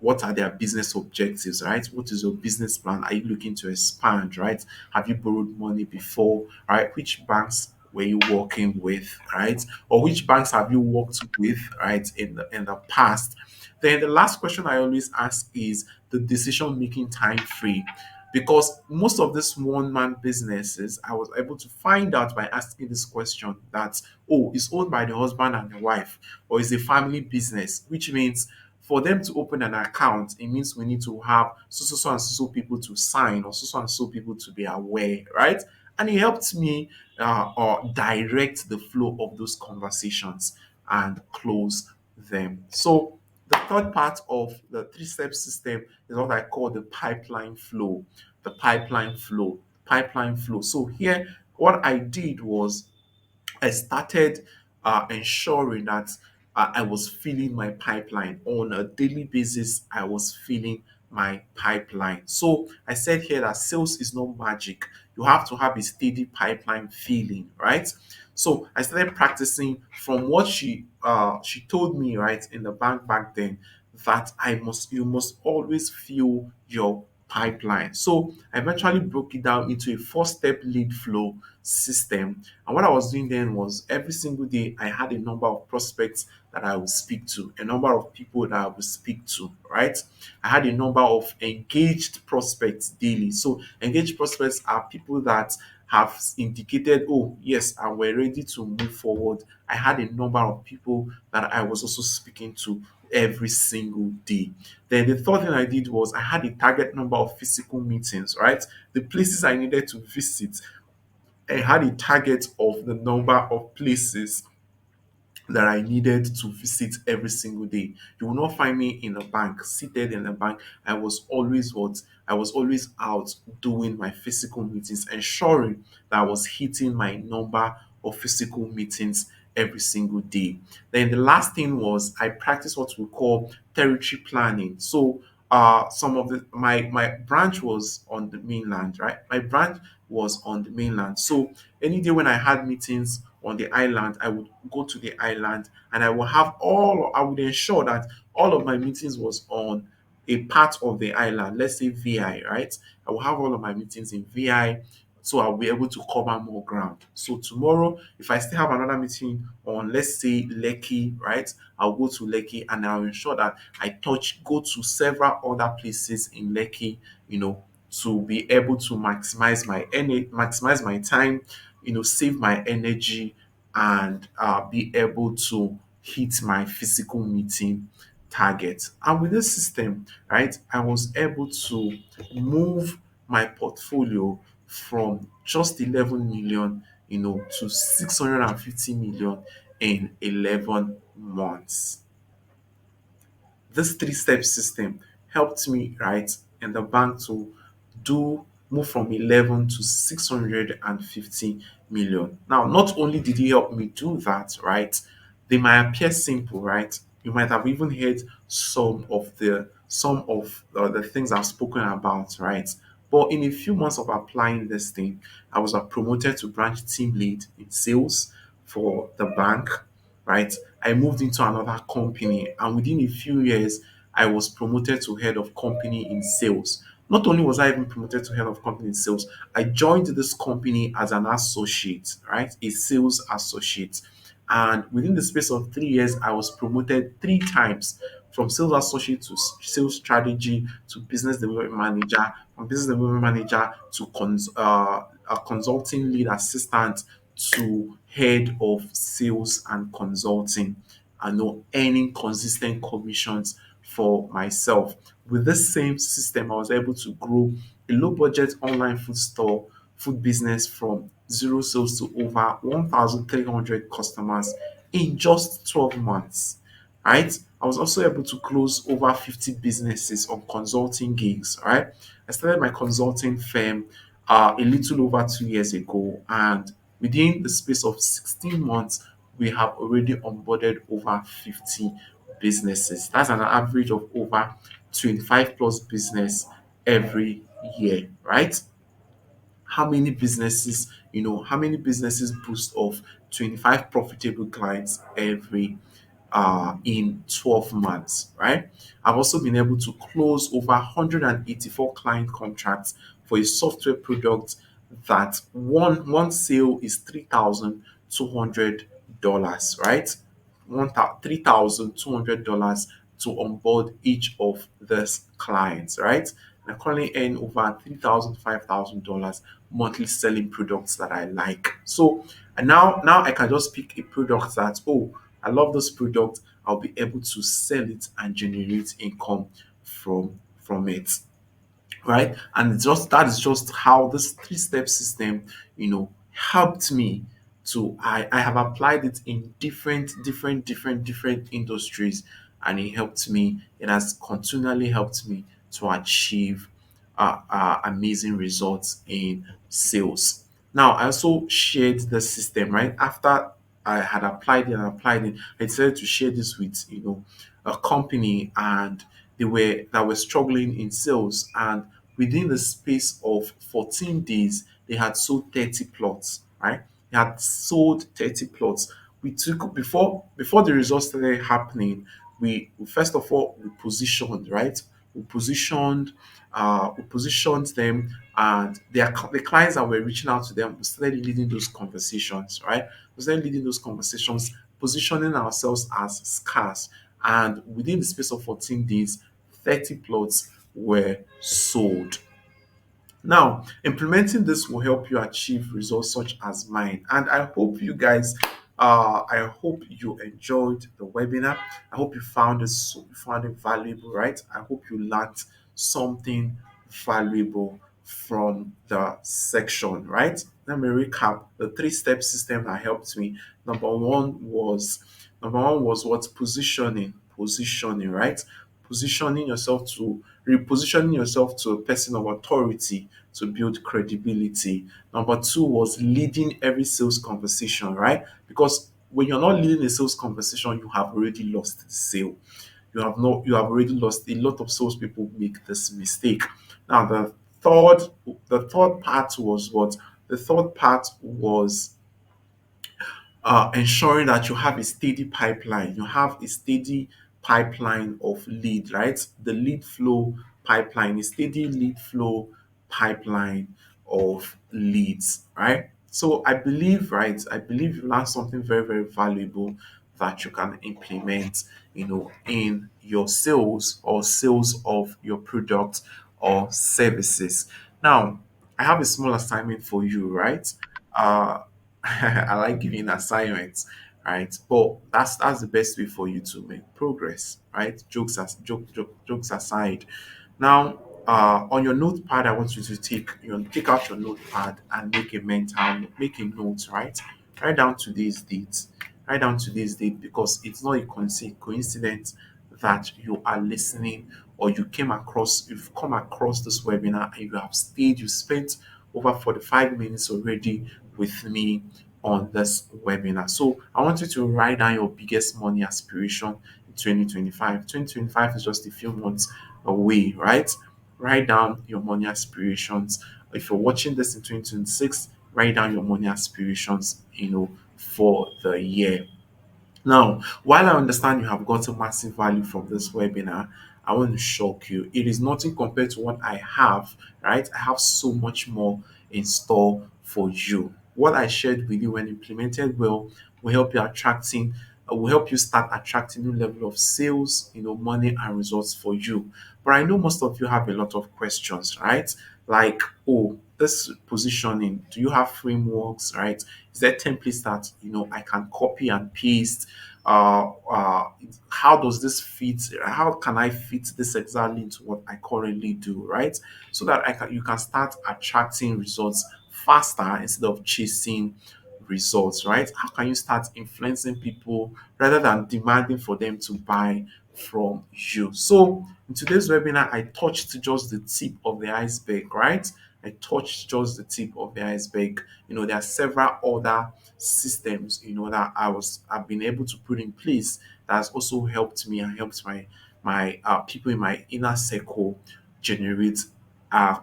what are their business objectives, right? What is your business plan? Are you looking to expand, right? Have you borrowed money before, right? Which banks were you working with, right? Or which banks have you worked with, right, in the past? Then the last question I always ask is the decision making time frame, because most of these one man businesses, I was able to find out by asking this question that, oh, it's owned by the husband and the wife, or is a family business, which means for them to open an account, it means we need to have so and so people to sign, or so and so people to be aware, right? And it helped me or direct the flow of those conversations and close them. So the third part of the three-step system is what I call the pipeline flow. The pipeline flow. Pipeline flow. So here, what I did was I started ensuring that I was filling my pipeline on a daily basis. I was filling my pipeline. So I said here that sales is not magic. You have to have a steady pipeline filling, right? So I started practicing from what she told me, right, in the bank back then, that you must always fill your pipeline. So I eventually broke it down into a four-step lead flow system. And what I was doing then was every single day I had a number of prospects that I would speak to, a number of people that I would speak to, right? I had a number of engaged prospects daily. So engaged prospects are people that have indicated, oh, yes, and we're ready to move forward. I had a number of people that I was also speaking to every single day. Then the third thing I did was I had a target number of physical meetings, right? The places I needed to visit, I had a target of the number of places that I needed to visit every single day. You will not find me in a bank, seated in a bank. I was always what? I was always out doing my physical meetings, ensuring that I was hitting my number of physical meetings every single day. Then the last thing was I practiced what we call territory planning. So some of the my branch was on the mainland, right? My branch was on the mainland. So any day when I had meetings on the island, I would go to the island and I would ensure that all of my meetings was on a part of the island, let's say VI, right? I will have all of my meetings in VI, so I'll be able to cover more ground. So tomorrow, if I still have another meeting on, let's say, Lekki, right? I'll go to Lekki and I'll ensure that go to several other places in Lekki, to be able to maximize my time, save my energy, and be able to hit my physical meeting target. And with this system, right, I was able to move my portfolio from just 11 million, to 650 million in 11 months. This three-step system helped me, right, in the bank to do move from 11 to 650 million. Now, not only did he help me do that, right, they might appear simple, right? You might have even heard some of the things I've spoken about, right? But in a few months of applying this thing, I was promoted to branch team lead in sales for the bank, right? I moved into another company, and within a few years, I was promoted to head of company in sales. Not only was I even promoted to head of company in sales, I joined this company as an associate, right? A sales associate. And within the space of 3 years, I was promoted three times, from sales associate to sales strategy to business development manager, from business development manager to a consulting lead assistant to head of sales and consulting. I know earning consistent commissions for myself. With this same system, I was able to grow a low budget online food business from zero sales to over 1,300 customers in just 12 months. Right? I was also able to close over 50 businesses on consulting gigs. Right? I started my consulting firm a little over 2 years ago, and within the space of 16 months, we have already onboarded over 50 businesses. That's an average of over 25 plus business every year, right? How many businesses boast of 25 profitable clients every in 12 months, right? I've also been able to close over 184 client contracts for a software product that one sale is $3,200, right? $3,200 to onboard each of these clients, right? And I currently earn over $3,000, $5,000 monthly selling products that I like. So, and now I can just pick a product that, oh, I love this product. I'll be able to sell it and generate income from it, right? And just that is just how this three-step system, helped me to. I have applied it in different industries, and it has continually helped me to achieve amazing results in sales. Now, I also shared the system, right? After I had applied it, I decided to share this with, a company, and they were struggling in sales, and within the space of 14 days, they had sold 30 plots, right? They had sold 30 plots. We took before the results started happening, we first of all we positioned, right? we positioned them, and the clients that were reaching out to them, we started leading those conversations, right? We started leading those conversations, positioning ourselves as scarce, and within the space of 14 days, 30 plots were sold. Now, implementing this will help you achieve results such as mine. And I hope you enjoyed the webinar. I hope you found it valuable, right? I hope you learned something valuable from the section, right? Let me recap the three-step system that helped me. Number one was what? Positioning, right? Repositioning yourself to a person of authority to build credibility. Number two was leading every sales conversation, right? Because when you're not leading a sales conversation, you have already lost the sale. You have already lost. A lot of salespeople make this mistake. Now third the third part was what? The third part was ensuring that you have a steady pipeline. You have a steady pipeline of lead, right? The lead flow pipeline, a steady lead flow pipeline of leads, right? So I believe, right? I believe you learned something very, very valuable that you can implement, in your sales or sales of your product or services. Now, I have a small assignment for you, right? Uh, I like giving assignments, right? But that's the best way for you to make progress, right? Jokes aside. Now, on your notepad, I want you to take out your notepad and make a note, right? Write down today's date. Write down today's date because it's not a coincidence that you are listening or you've come across this webinar and you spent over 45 minutes already with me on this webinar. So I want you to write down your biggest money aspiration in 2025. 2025 is just a few months away, right? Write down your money aspirations. If you're watching this in 2026, write down your money aspirations, for the year. Now, while I understand you have gotten massive value from this webinar, I want to shock you. It is nothing compared to what I have, right? I have so much more in store for you. What I shared with you when implemented well will help you start attracting new level of sales, money and results for you. But I know most of you have a lot of questions, right? Like, oh, this positioning, do you have frameworks, right? Is there templates that I can copy and paste? How does this fit? How can I fit this exactly into what I currently do, right? So that you can start attracting results faster instead of chasing results, right? How can you start influencing people rather than demanding for them to buy from you? So in today's webinar, I touched just the tip of the iceberg, right? I touched just the tip of the iceberg. There are several other systems, that I've been able to put in place that has also helped me and helped my people in my inner circle generate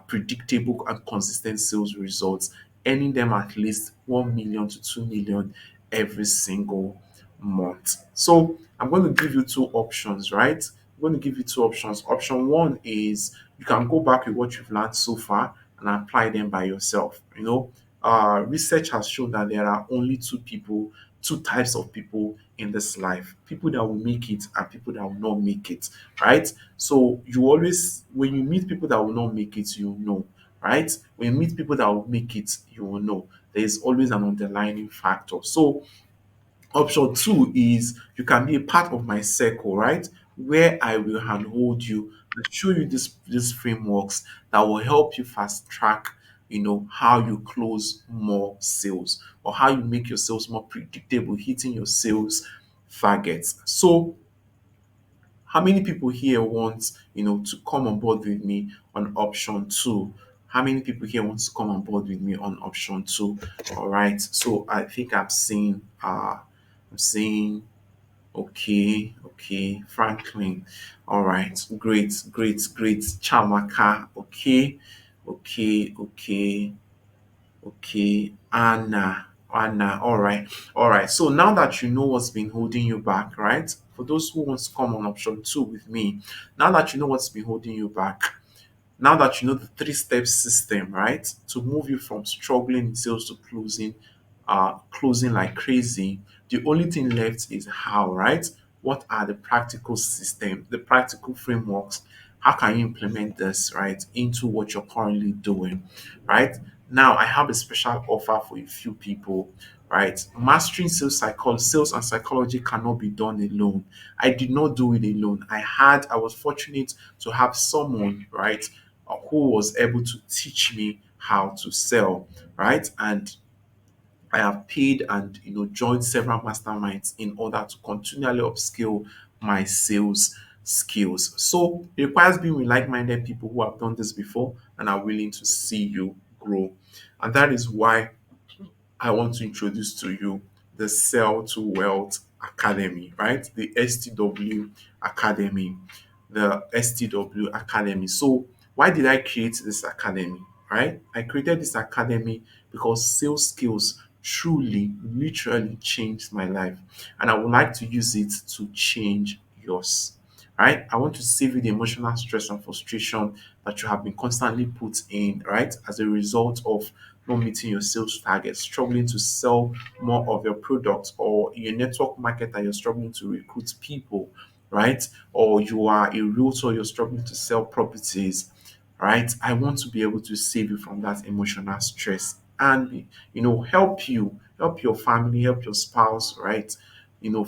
predictable and consistent sales results, earning them at least 1 million to 2 million every single month. So I'm going to give you two options, right? I'm going to give you two options. Option one is you can go back with what you've learned so far and apply them by yourself. Research has shown that there are only two types of people in this life: people that will make it and people that will not make it, right? So when you meet people that will not make it, you know, right? When you meet people that will make it, you will know. There is always an underlying factor. So option two is you can be a part of my circle, right? Where I will handhold you and show you these frameworks that will help you fast track, how you close more sales or how you make your sales more predictable, hitting your sales targets. So how many people here want, to come on board with me on option two? How many people here want to come on board with me on option two? All right. So I think I'm seeing okay, Franklin. All right, great. Chamaka, okay. Anna. All right. So now that you know what's been holding you back, right? for those who want to come on option two with me, now that you know what's been holding you back, now that you know the three-step system, right, to move you from struggling in sales to closing like crazy, the only thing left is how, right? What are the practical system, the practical frameworks? How can you implement this, right, into what you're currently doing, right? Now, I have a special offer for a few people, right? Mastering sales and psychology cannot be done alone. I did not do it alone. I was fortunate to have someone, right, who was able to teach me how to sell, right? And I have paid and joined several masterminds in order to continually upskill my sales skills. So it requires being with like-minded people who have done this before and are willing to see you grow. And that is why I want to introduce to you the Sell to Wealth Academy, right? The STW Academy. The STW Academy. So, why did I create this academy, right? I created this academy because sales skills truly, literally changed my life. And I would like to use it to change yours, right? I want to save you the emotional stress and frustration that you have been constantly put in, right? As a result of not meeting your sales targets, struggling to sell more of your products, or you're a network marketer, you're struggling to recruit people, right? Or you are a realtor, you're struggling to sell properties, right? I want to be able to save you from that emotional stress and help your family, help your spouse, right?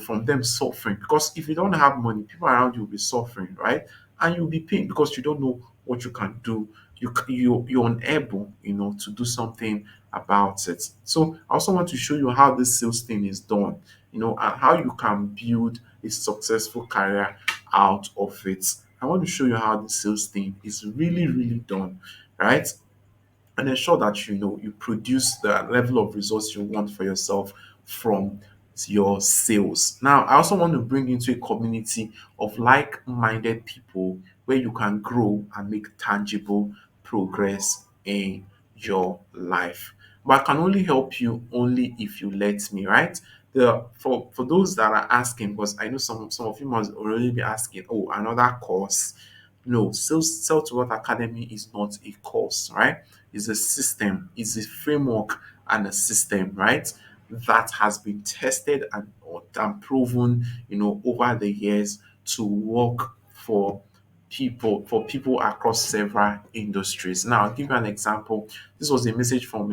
From them suffering. Because if you don't have money, people around you will be suffering, right? And you'll be pain because you don't know what you can do. You're unable, to do something about it. So I also want to show you how this sales thing is done, and how you can build a successful career out of it. I want to show you how the sales thing is really, really done, right? And ensure that you produce the level of results you want for yourself from your sales. Now, I also want to bring you into a community of like-minded people where you can grow and make tangible progress in your life. But I can only help you only if you let me, right? For those that are asking, because I know some of you must already be asking, oh, another course. No, Sell to Wealth Academy is not a course, right? It's a system, it's a framework and a system, right? That has been tested and proven, over the years to work for people across several industries. Now, I'll give you an example. This was a message from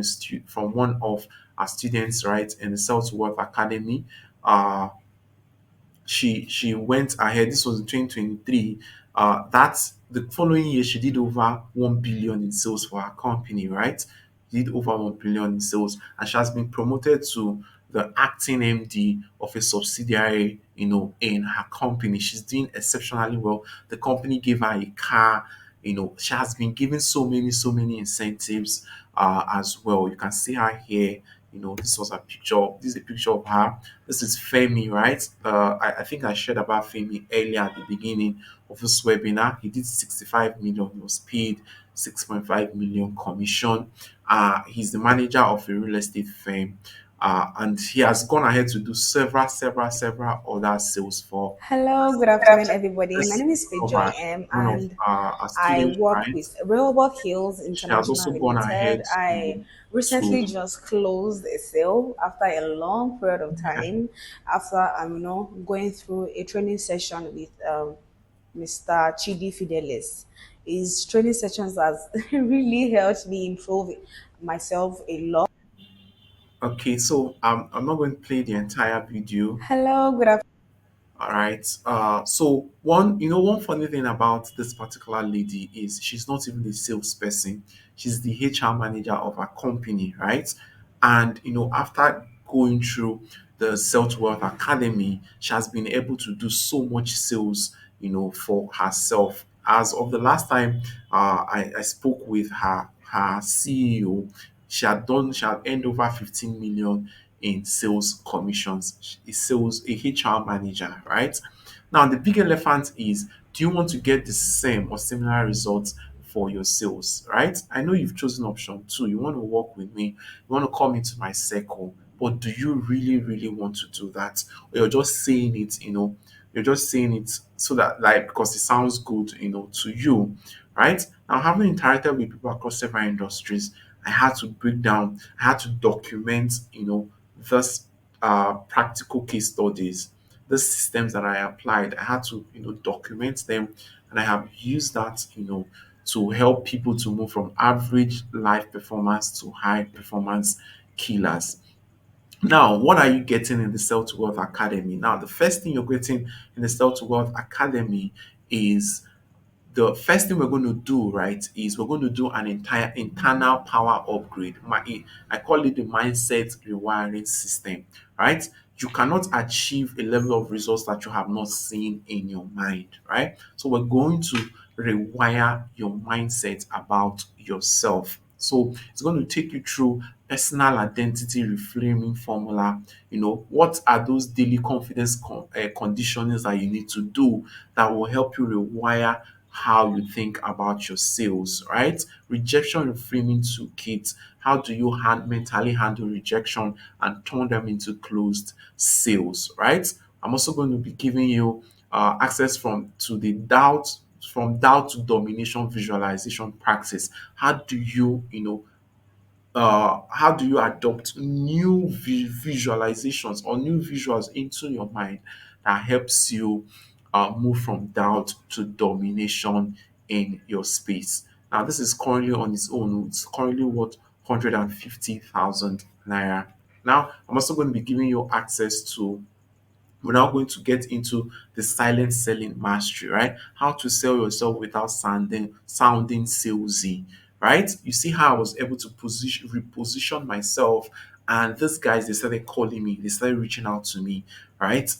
one of our students, right, in the Sell to Wealth Academy. She went ahead. This was in 2023. That's the following year she did over 1 billion in sales for her company, right? Did over 1 billion in sales, and she has been promoted to the acting MD of a subsidiary, in her company. She's doing exceptionally well. The company gave her a car. She has been given so many incentives as well. You can see her here. This was a picture. This is a picture of her. This is Femi, right? I think I shared about Femi earlier at the beginning of this webinar. He did 65 million. He was paid 6.5 million commission. He's the manager of a real estate firm. And he has gone ahead to do several other sales for. Hello, good afternoon, everybody. My This name is of Joy our M, one of and our I students, work right? with Railroad Hills She has International also gone Limited. ahead I to recently just closed a sale after a long period of time. After going through a training session with Mr. Chidi Fidelis. His training sessions has really helped me improve myself a lot. okay. So I'm not going to play the entire video. Hello, good afternoon. All right. So one funny thing about this particular lady is she's not even a salesperson. She's the HR manager of her company, right? And after going through the Self Wealth Academy, she has been able to do so much sales, for herself. As of the last time I spoke with her CEO, she had earned over 15 million in sales commissions. A HR manager, right? Now, the big elephant is, do you want to get the same or similar results for your sales, right? I know you've chosen option two. You want to work with me, you want to come into my circle, but do you really, really want to do that? Or you're just saying it, You're just saying it so that, like, because it sounds good, to you, right? Now, having interacted with people across several industries, I had to break down, I had to document, this practical case studies, the systems that I applied. I had to, document them, and I have used that, to help people to move from average life performance to high performance killers. Now, what are you getting in the Sell to Wealth Academy? Now, the first thing you're getting in the Sell to Wealth Academy is, the first thing we're going to do, right, is we're going to do an entire internal power upgrade. I call it the mindset rewiring system, right? You cannot achieve a level of results that you have not seen in your mind, right? So we're going to rewire your mindset about yourself. So it's going to take you through personal identity reframing formula. What are those daily confidence conditionings that you need to do that will help you rewire how you think about your sales, right? Rejection reframing toolkit. How do you mentally handle rejection and turn them into closed sales, right? I'm also going to be giving you access from doubt to domination visualization practice. How do you adopt new visualizations or new visuals into your mind that helps you move from doubt to domination in your space? Now, this is currently on its own. It's currently worth 150,000 naira. Now, I'm also going to be giving you access to, we're now going to get into the silent selling mastery, right? How to sell yourself without sounding salesy, right? You see how I was able to reposition myself, and these guys, they started calling me, they started reaching out to me, right?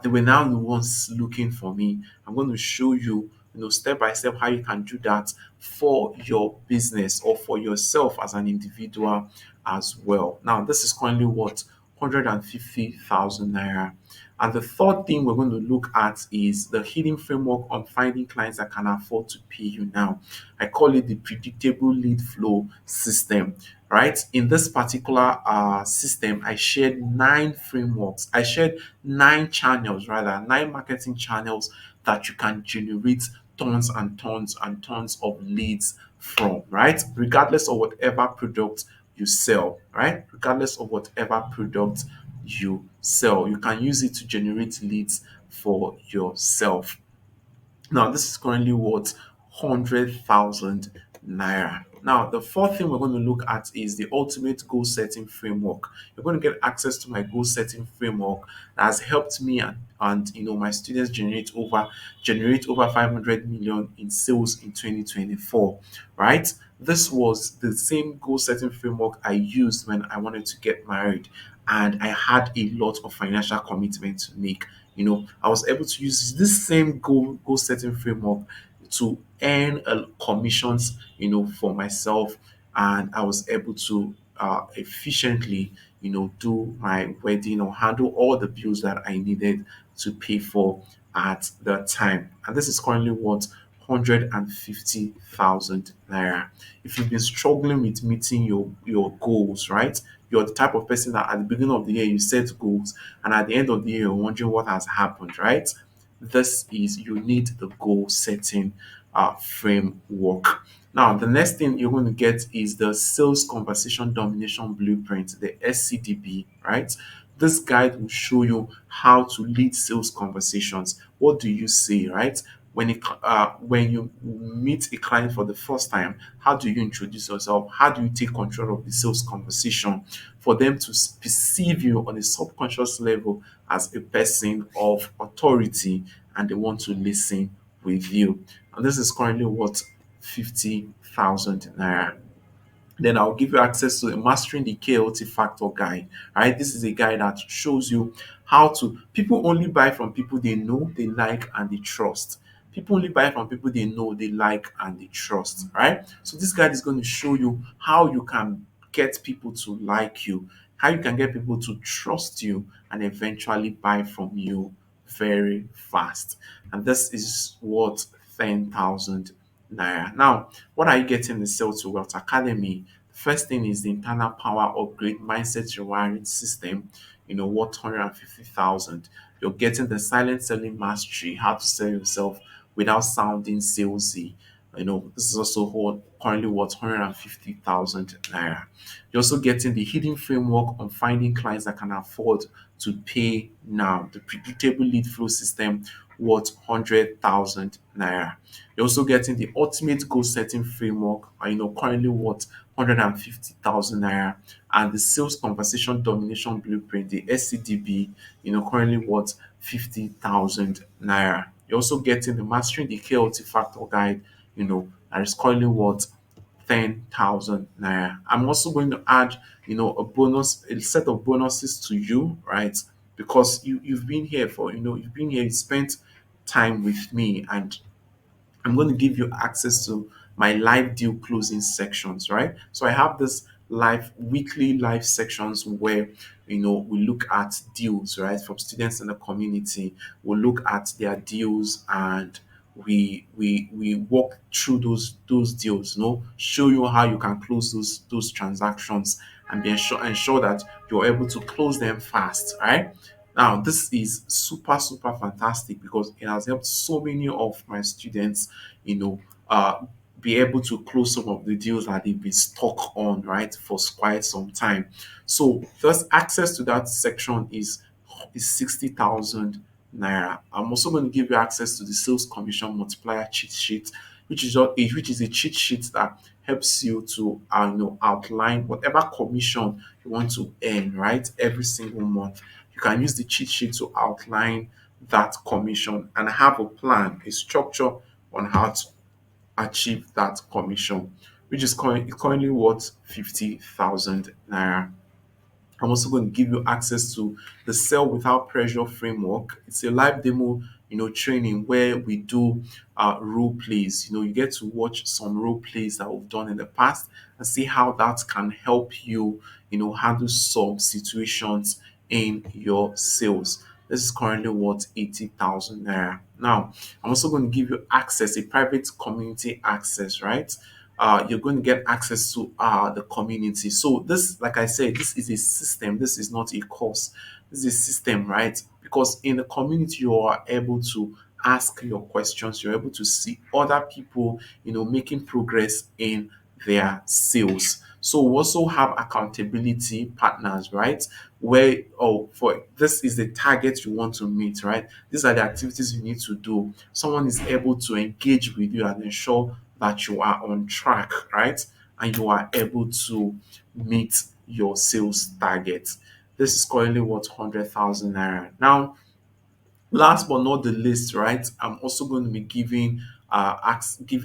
They were now the ones looking for me. I'm going to show you, step by step, how you can do that for your business or for yourself as an individual as well. Now, this is currently what, 150,000 naira. And the third thing we're going to look at is the hidden framework on finding clients that can afford to pay you now. I call it the predictable lead flow system, right? In this particular system, I shared 9 rather, 9 marketing channels that you can generate tons and tons and tons of leads from, right? Regardless of whatever product you sell, right? Regardless of whatever product you sell, you can use it to generate leads for yourself. Now, this is currently worth 100,000 naira. Now, the fourth thing we're going to look at is the ultimate goal setting framework. You're going to get access to my goal setting framework that has helped me and my students generate over 500 million in sales in 2024. Right? This was the same goal setting framework I used when I wanted to get married, and I had a lot of financial commitment to make. I was able to use this same goal setting framework to earn commissions, for myself, and I was able to efficiently, do my wedding or handle all the bills that I needed to pay for at the time. And this is currently what, 150,000 naira. If you've been struggling with meeting your goals, right? You're the type of person that at the beginning of the year you set goals, and at the end of the year you're wondering what has happened, right? This is, you need the goal setting framework. Now, the next thing you're going to get is the Sales Conversation Domination Blueprint, the SCDB, right? This guide will show you how to lead sales conversations. What do you say, right? When you meet a client for the first time, how do you introduce yourself? How do you take control of the sales conversation for them to perceive you on a subconscious level as a person of authority, and they want to listen with you? And this is currently what, 50,000 naira. Then I'll give you access to a Mastering the KLT Factor guide. Right, this is a guide that shows you how to. People only buy from people they know, they like, and they trust. People only buy from people they know, they like, and they trust. Right. So this guide is going to show you how you can get people to like you, how you can get people to trust you, and eventually buy from you very fast. And this is what, 10,000 naira. Now, what are you getting in the Sell to Wealth Academy? First thing is the internal power upgrade mindset rewiring system, worth 150,000. You're getting the silent selling mastery, how to sell yourself without sounding salesy. This is also currently worth 150,000 naira. You're also getting the hidden framework on finding clients that can afford to pay now. The predictable lead flow system worth 100,000 naira. You're also getting the ultimate goal setting framework, currently worth 150,000 naira, and the sales conversation domination blueprint, the SCDB, currently worth 50,000 naira. You're also getting the mastering the KLT factor guide, that is currently worth 10,000 naira. I'm also going to add, a set of bonuses to you, right? Because you've been here you spent time with me, and I'm going to give you access to my live deal closing sections, right? So I have this weekly live sections where we look at deals, right, from students in the community. We'll look at their deals, and we walk through those deals, show you how you can close those transactions, and ensure that you're able to close them fast, right? Now, this is super, super fantastic because it has helped so many of my students, you know, uh, be able to close some of the deals that they've been stuck on, right, for quite some time. So, first access to that section is 60,000 naira. I'm also going to give you access to the sales commission multiplier cheat sheet, which is a cheat sheet that helps you to outline whatever commission you want to earn, right, every single month. You can use the cheat sheet to outline that commission and have a plan, a structure on how to achieve that commission, which is currently worth 50,000 naira. I'm also going to give you access to the Sell Without Pressure framework. It's a live demo, training where we do role plays. You get to watch some role plays that we've done in the past and see how that can help you, handle some situations in your sales. This is currently worth 80,000 naira. Now, I'm also going to give you access, a private community access, right? You're going to get access to the community. So this, like I said, this is a system. This is not a course. This is a system, right? Because in the community, you are able to ask your questions. You're able to see other people, making progress in their sales. So we also have accountability partners, right? Where for this is the target you want to meet, right? These are the activities you need to do. Someone is able to engage with you and ensure that you are on track, right? And you are able to meet your sales target. This is currently worth 100,000 naira. Now, last but not the least, right? I'm also going to be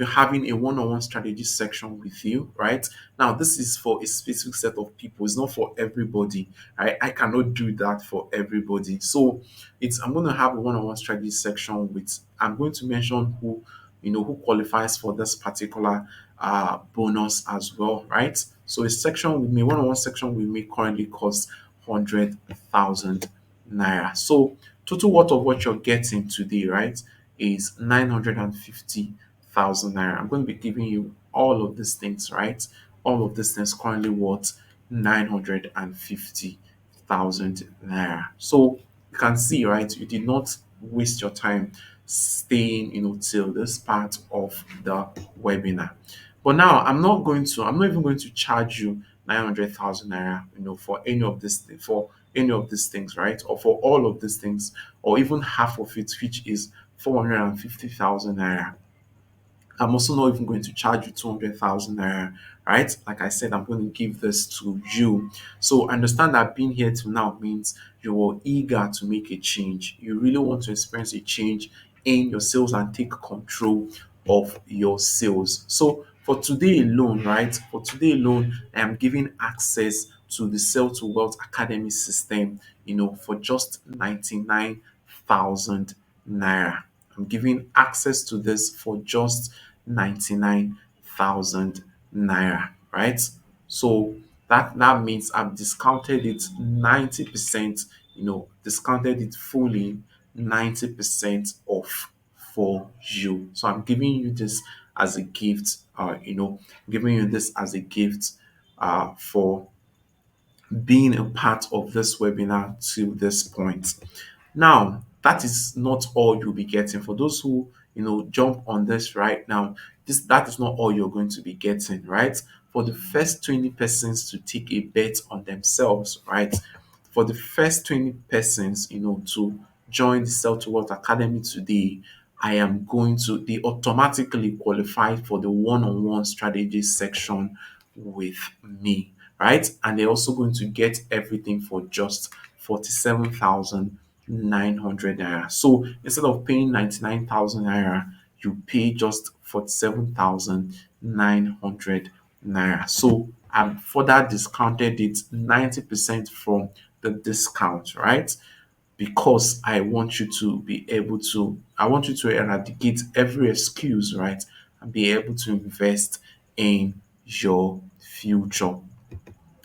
having a one-on-one strategy section with you, right? Now, this is for a specific set of people. It's not for everybody, right? I cannot do that for everybody. So I'm going to have a one-on-one strategy section with. I'm going to mention who qualifies for this particular bonus as well, right? So a section with me, one-on-one section with me currently costs 100,000 naira. So total worth of what you're getting today, right, is 950,000 naira. I'm going to be giving you all of these things, right? All of these things currently worth 950,000 naira. So you can see, right, you did not waste your time staying, till this part of the webinar. But now I'm not even going to charge you 900,000 naira, for any of these things, right? Or for all of these things, or even half of it, which is 450,000 naira. I'm also not even going to charge you 200,000 naira, right? Like I said, I'm going to give this to you. So understand that being here till now means you are eager to make a change. You really want to experience a change in your sales and take control of your sales. So for today alone, right? For today alone, I am giving access to the Sell to Wealth Academy system, for just 99,000 naira. I'm giving access to this for just 99,000 naira, right? So that means I've discounted it 90%, discounted it fully 90% off for you. So I'm giving you this as a gift, giving you this as a gift for being a part of this webinar to this point. Now, that is not all you'll be getting. For those who, jump on this right now, that is not all you're going to be getting, right? For the first 20 persons to take a bet on themselves, right? For the first 20 persons, to join the Self to Wealth Academy today, they automatically qualify for the one-on-one strategy section with me, right? And they're also going to get everything for just 47,900 naira. So instead of paying 99,000 naira, you pay just 47,900 naira. So I've further discounted it 90% from the discount, right? Because I want you to eradicate every excuse, right? And be able to invest in your future.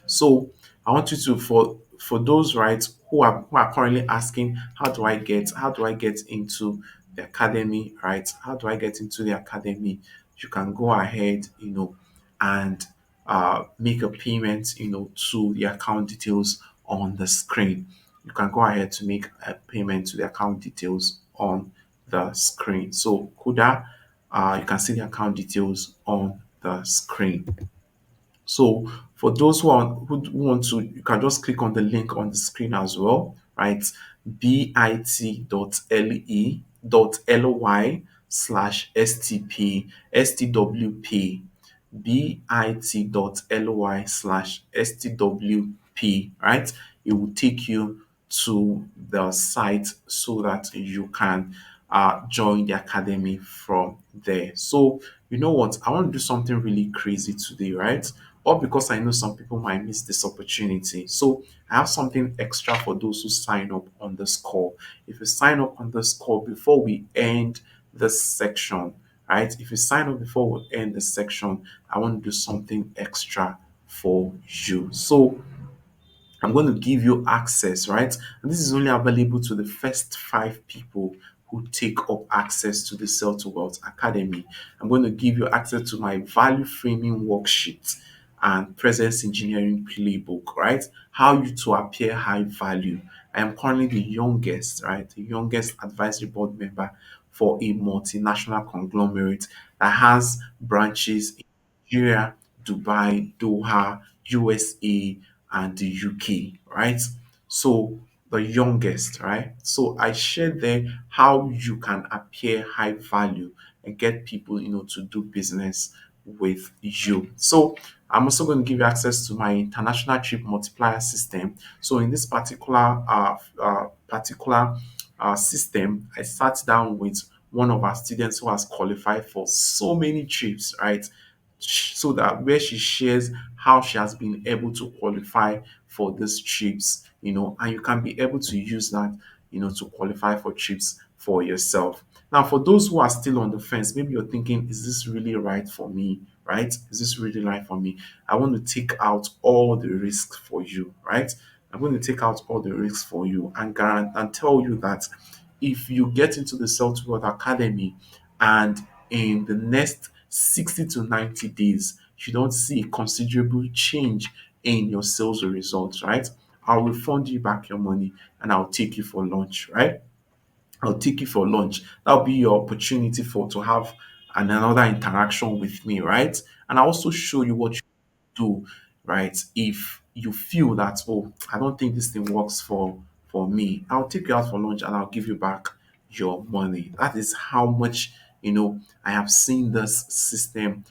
So I want you to, for those, right, who are currently asking, how do I get into the academy, right? How do I get into the academy? You can go ahead, and make a payment, to the account details on the screen. You can go ahead to make a payment to the account details on the screen. So Kuda, you can see the account details on the screen. So for those who want to, you can just click on the link on the screen as well, right? bit.ly/stp bit.ly/stwp, right? It will take you to the site so that you can join the academy from there. So, you know what? I want to do something really crazy today, right? Or because I know some people might miss this opportunity. So, I have something extra for those who sign up on this call. If you sign up on this call before we end this section, right? If you sign up before we end the section, I want to do something extra for you. So I'm going to give you access, right? And this is only available to the first 5 people who take up access to the Sell to Wealth Academy. I'm going to give you access to my value framing worksheet and presence engineering playbook, right? How you to appear high value. I am currently the youngest, right? The youngest advisory board member for a multinational conglomerate that has branches in Nigeria, Dubai, Doha, USA, and the UK, right? So the youngest, right? So I shared there how you can appear high value and get people, to do business with you. So I'm also going to give you access to my international trip multiplier system. So in this particular system, I sat down with one of our students who has qualified for so many trips, right? So that where she shares how she has been able to qualify for these trips, and you can be able to use that, to qualify for trips for yourself. Now, for those who are still on the fence, maybe you're thinking, is this really right for me? Right? Is this really right for me? I want to take out all the risks for you, right? I'm going to take out all the risks for you and and tell you that if you get into the Self World Academy and in the next 60 to 90 days, you don't see a considerable change in your sales results, right? I'll refund you back your money and I'll take you for lunch, right? I'll take you for lunch. That'll be your opportunity for to have another interaction with me, right? And I also show you what you do, right? If you feel that, oh, I don't think this thing works for me, I'll take you out for lunch and I'll give you back your money. That is how much, I have seen this system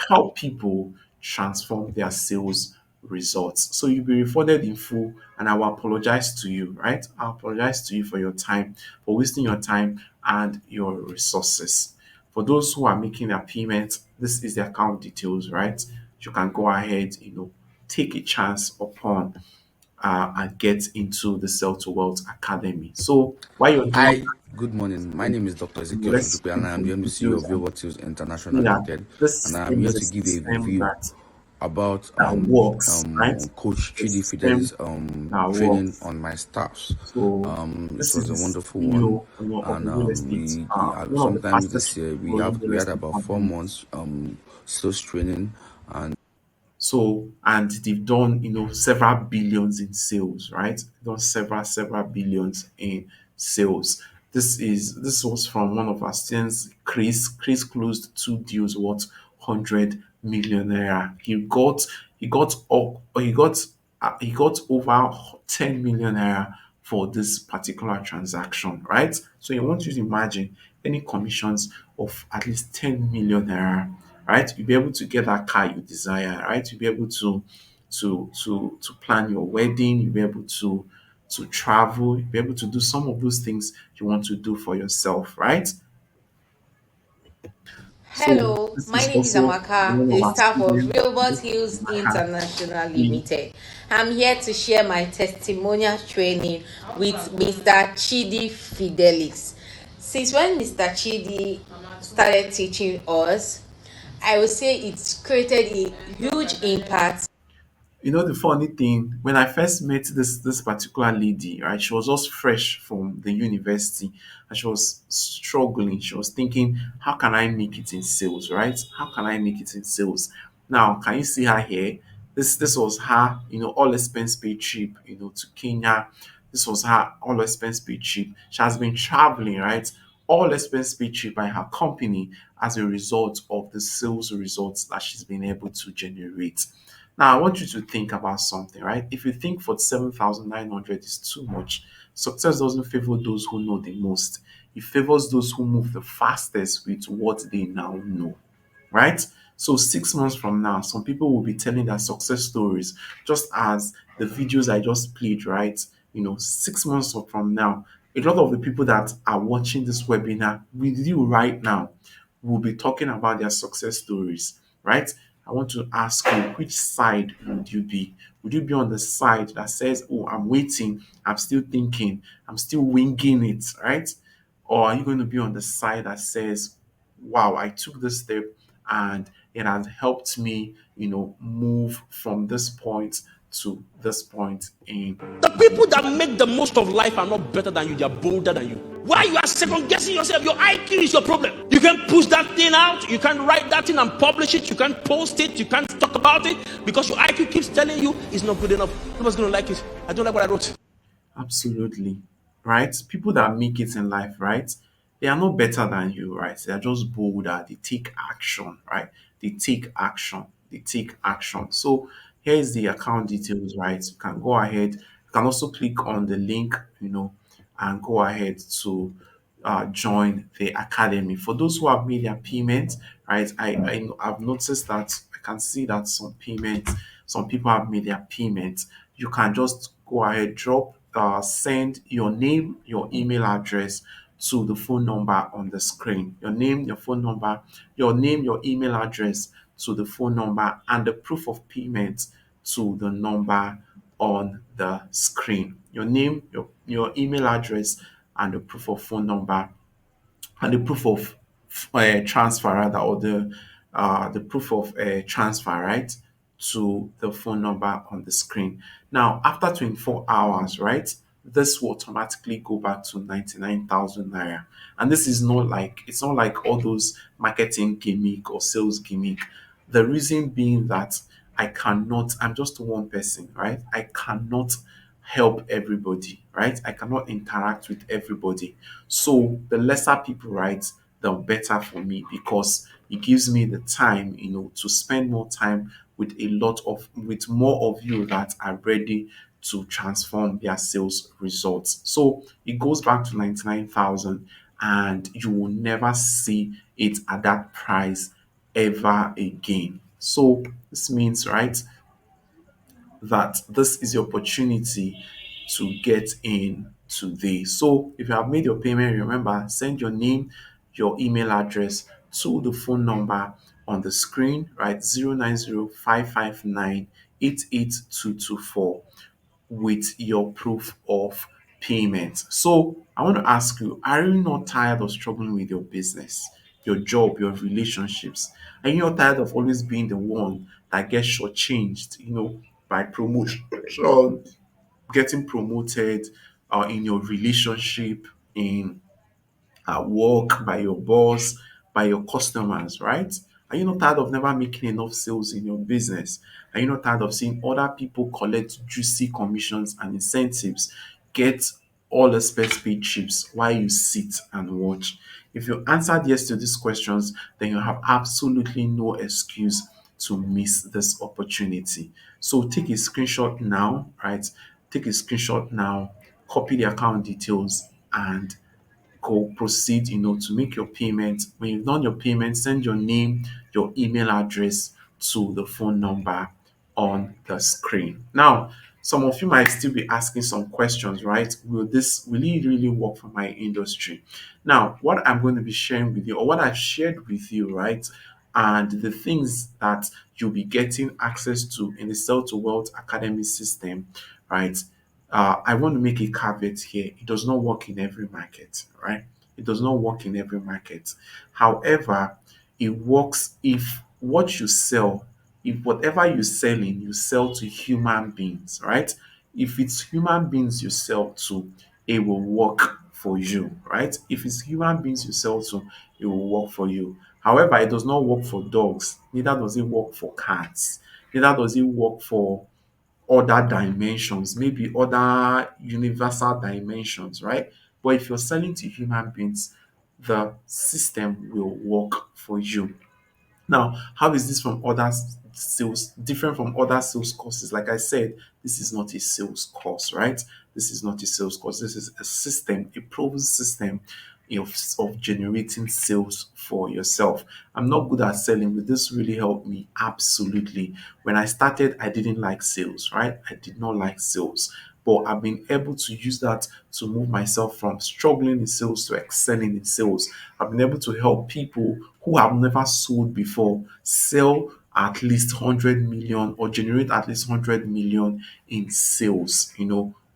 help people transform their sales results. So you'll be refunded in full, and I will apologize to you, right? I'll apologize to you for your time, for wasting your time and your resources. For those who are making their payments, this is the account details, right? You can go ahead, take a chance upon and get into the Sell to Wealth Academy. So while you're doing Hi, good morning. My name is Dr. Ezekiel let's Tujupe, and I am quickly the MCE introduce of and Vivotius International see that Limited, this and I am system here is a to give a system view that about works, right? Coach A Chidi system Fidelis that training works. on my staffs. So It this is was the a wonderful one, CEO of and the real estate, we one of the sometimes fastest this year growing real we had estate about four companies. months sales training, and So, and they've done, several billions in sales, right? Done several billions in sales. This was from one of our students, Chris. Chris closed two deals worth 100 million naira. He got over 10 million naira for this particular transaction, right? So you want you to imagine any commissions of at least 10 million naira, right? You'll be able to get that car you desire, right? You'll be able to plan your wedding, you'll be able to travel, you'll be able to do some of those things you want to do for yourself, right? So Hello, this my is name is also Amaka, one of a our staff of students. Wilbert This Hills is Amaka. International We Limited. I'm here to share my testimonial training with Mr. Chidi Fidelis. Since when Mr. Chidi started teaching us, I would say it's created a huge impact. You know the funny thing, when I first met this particular lady, right, she was just fresh from the university and she was struggling. She was thinking, how can I make it in sales, right? How can I make it in sales? Now, can you see her here? This was her, all expense paid trip, to Kenya. This was her all expense paid trip. She has been traveling, right? All expense paid trip by her company as a result of the sales results that she's been able to generate. Now, I want you to think about something, right? If you think 47,900 is too much, success doesn't favor those who know the most. It favors those who move the fastest with what they now know, right? So 6 months from now, some people will be telling their success stories, just as the videos I just played, right? 6 months from now, a lot of the people that are watching this webinar with you right now will be talking about their success stories, right? I want to ask you, which side would you be? Would you be on the side that says, oh, I'm waiting, I'm still thinking, I'm still winging it, right? Or are you going to be on the side that says, wow, I took this step and it has helped me, move from this point to this point in The my people that life. make the most of life are not better than you, they are bolder than you. Why you are second guessing yourself? Your IQ is your problem. You can push that thing out, you can write that thing and publish it, you can post it, you can't talk about it because your IQ keeps telling you it's not good enough. Nobody's gonna like it. I don't like what I wrote. Absolutely. Right? People that make it in life, right? They are not better than you, right? They are just bolder. They take action, right? They take action. They take action. So here's the account details, right? You can go ahead. You can also click on the link, and go ahead to join the academy. For those who have made their payments, right? I've noticed that I can see that some people have made their payments. You can just go ahead, send your name, your email address to the phone number on the screen. Your name, your phone number, your email address to the phone number, and the proof of payment to the number on the screen. Your name, your email address, and the proof of phone number and the proof of transfer rather, or the proof of transfer, right, to the phone number on the screen. Now after 24 hours, right, this will automatically go back to 99,000 naira. And this is not like, it's not like all those marketing gimmick or sales gimmick. The reason being that I'm just one person, right? I cannot help everybody, right? I cannot interact with everybody. So the lesser people, right, the better for me, because it gives me the time, to spend more time with more of you that are ready to transform their sales results. So it goes back to 99,000 and you will never see it at that price ever again. So this means, right, that this is your opportunity to get in today. So if you have made your payment, remember, send your name, your email address to the phone number on the screen, right? 090-559-88224 with your proof of payment. So I want to ask you, are you not tired of struggling with your business, your job, your relationships? Are you not tired of always being the one that gets shortchanged, by promotion, getting promoted, in your relationship, in at work, by your boss, by your customers, right? Are you not tired of never making enough sales in your business? Are you not tired of seeing other people collect juicy commissions and incentives, get all expense paid trips while you sit and watch? If you answered yes to these questions, then you have absolutely no excuse to miss this opportunity. So take a screenshot now, right? Take a screenshot now, copy the account details, and go proceed, to make your payment. When you've done your payment, send your name, your email address to the phone number on the screen. Now, some of you might still be asking some questions, right? Will it really work for my industry? Now, what I'm going to be sharing with you, or what I've shared with you, right? And the things that you'll be getting access to in the Sell to Wealth Academy system, right? I want to make a caveat here. It does not work in every market, right? It does not work in every market. However, it works if what you sell, if whatever you're selling, you sell to human beings, right? If it's human beings you sell to, it will work for you, right? If it's human beings you sell to, it will work for you. However, it does not work for dogs, neither does it work for cats, neither does it work for other dimensions, maybe other universal dimensions, right? But if you're selling to human beings, the system will work for you. Now, how is this from other sales, different from other sales courses? Like I said, this is not a sales course, right? This is not a sales course. This is a system, a proven system of generating sales for yourself. I'm not good at selling, but this really helped me absolutely. When I started, I didn't like sales, right? I did not like sales. But I've been able to use that to move myself from struggling in sales to excelling in sales. I've been able to help people who have never sold before sell at least 100 million or generate at least 100 million in sales,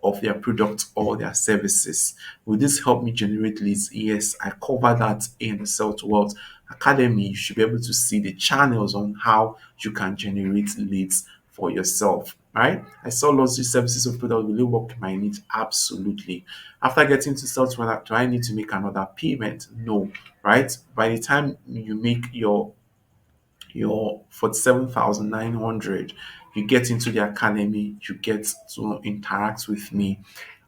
of their products or their services. Will this help me generate leads? Yes, I cover that in the Sell to Wealth Academy. You should be able to see the channels on how you can generate leads for yourself. Right? I sell luxury services or products. Will it work with my needs? Absolutely. After getting to sell to wealth, do I need to make another payment? No. Right? By the time you make your 47,900, you get into the academy, you get to interact with me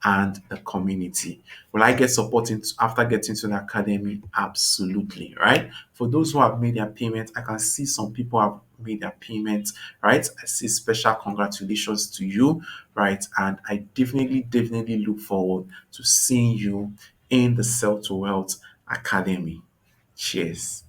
and the community. Will I get support after getting to the academy? Absolutely, right? For those who have made their payment, I can see some people have made their payment, right? I see special congratulations to you, right? And I definitely look forward to seeing you in the Sell to Wealth Academy. Cheers.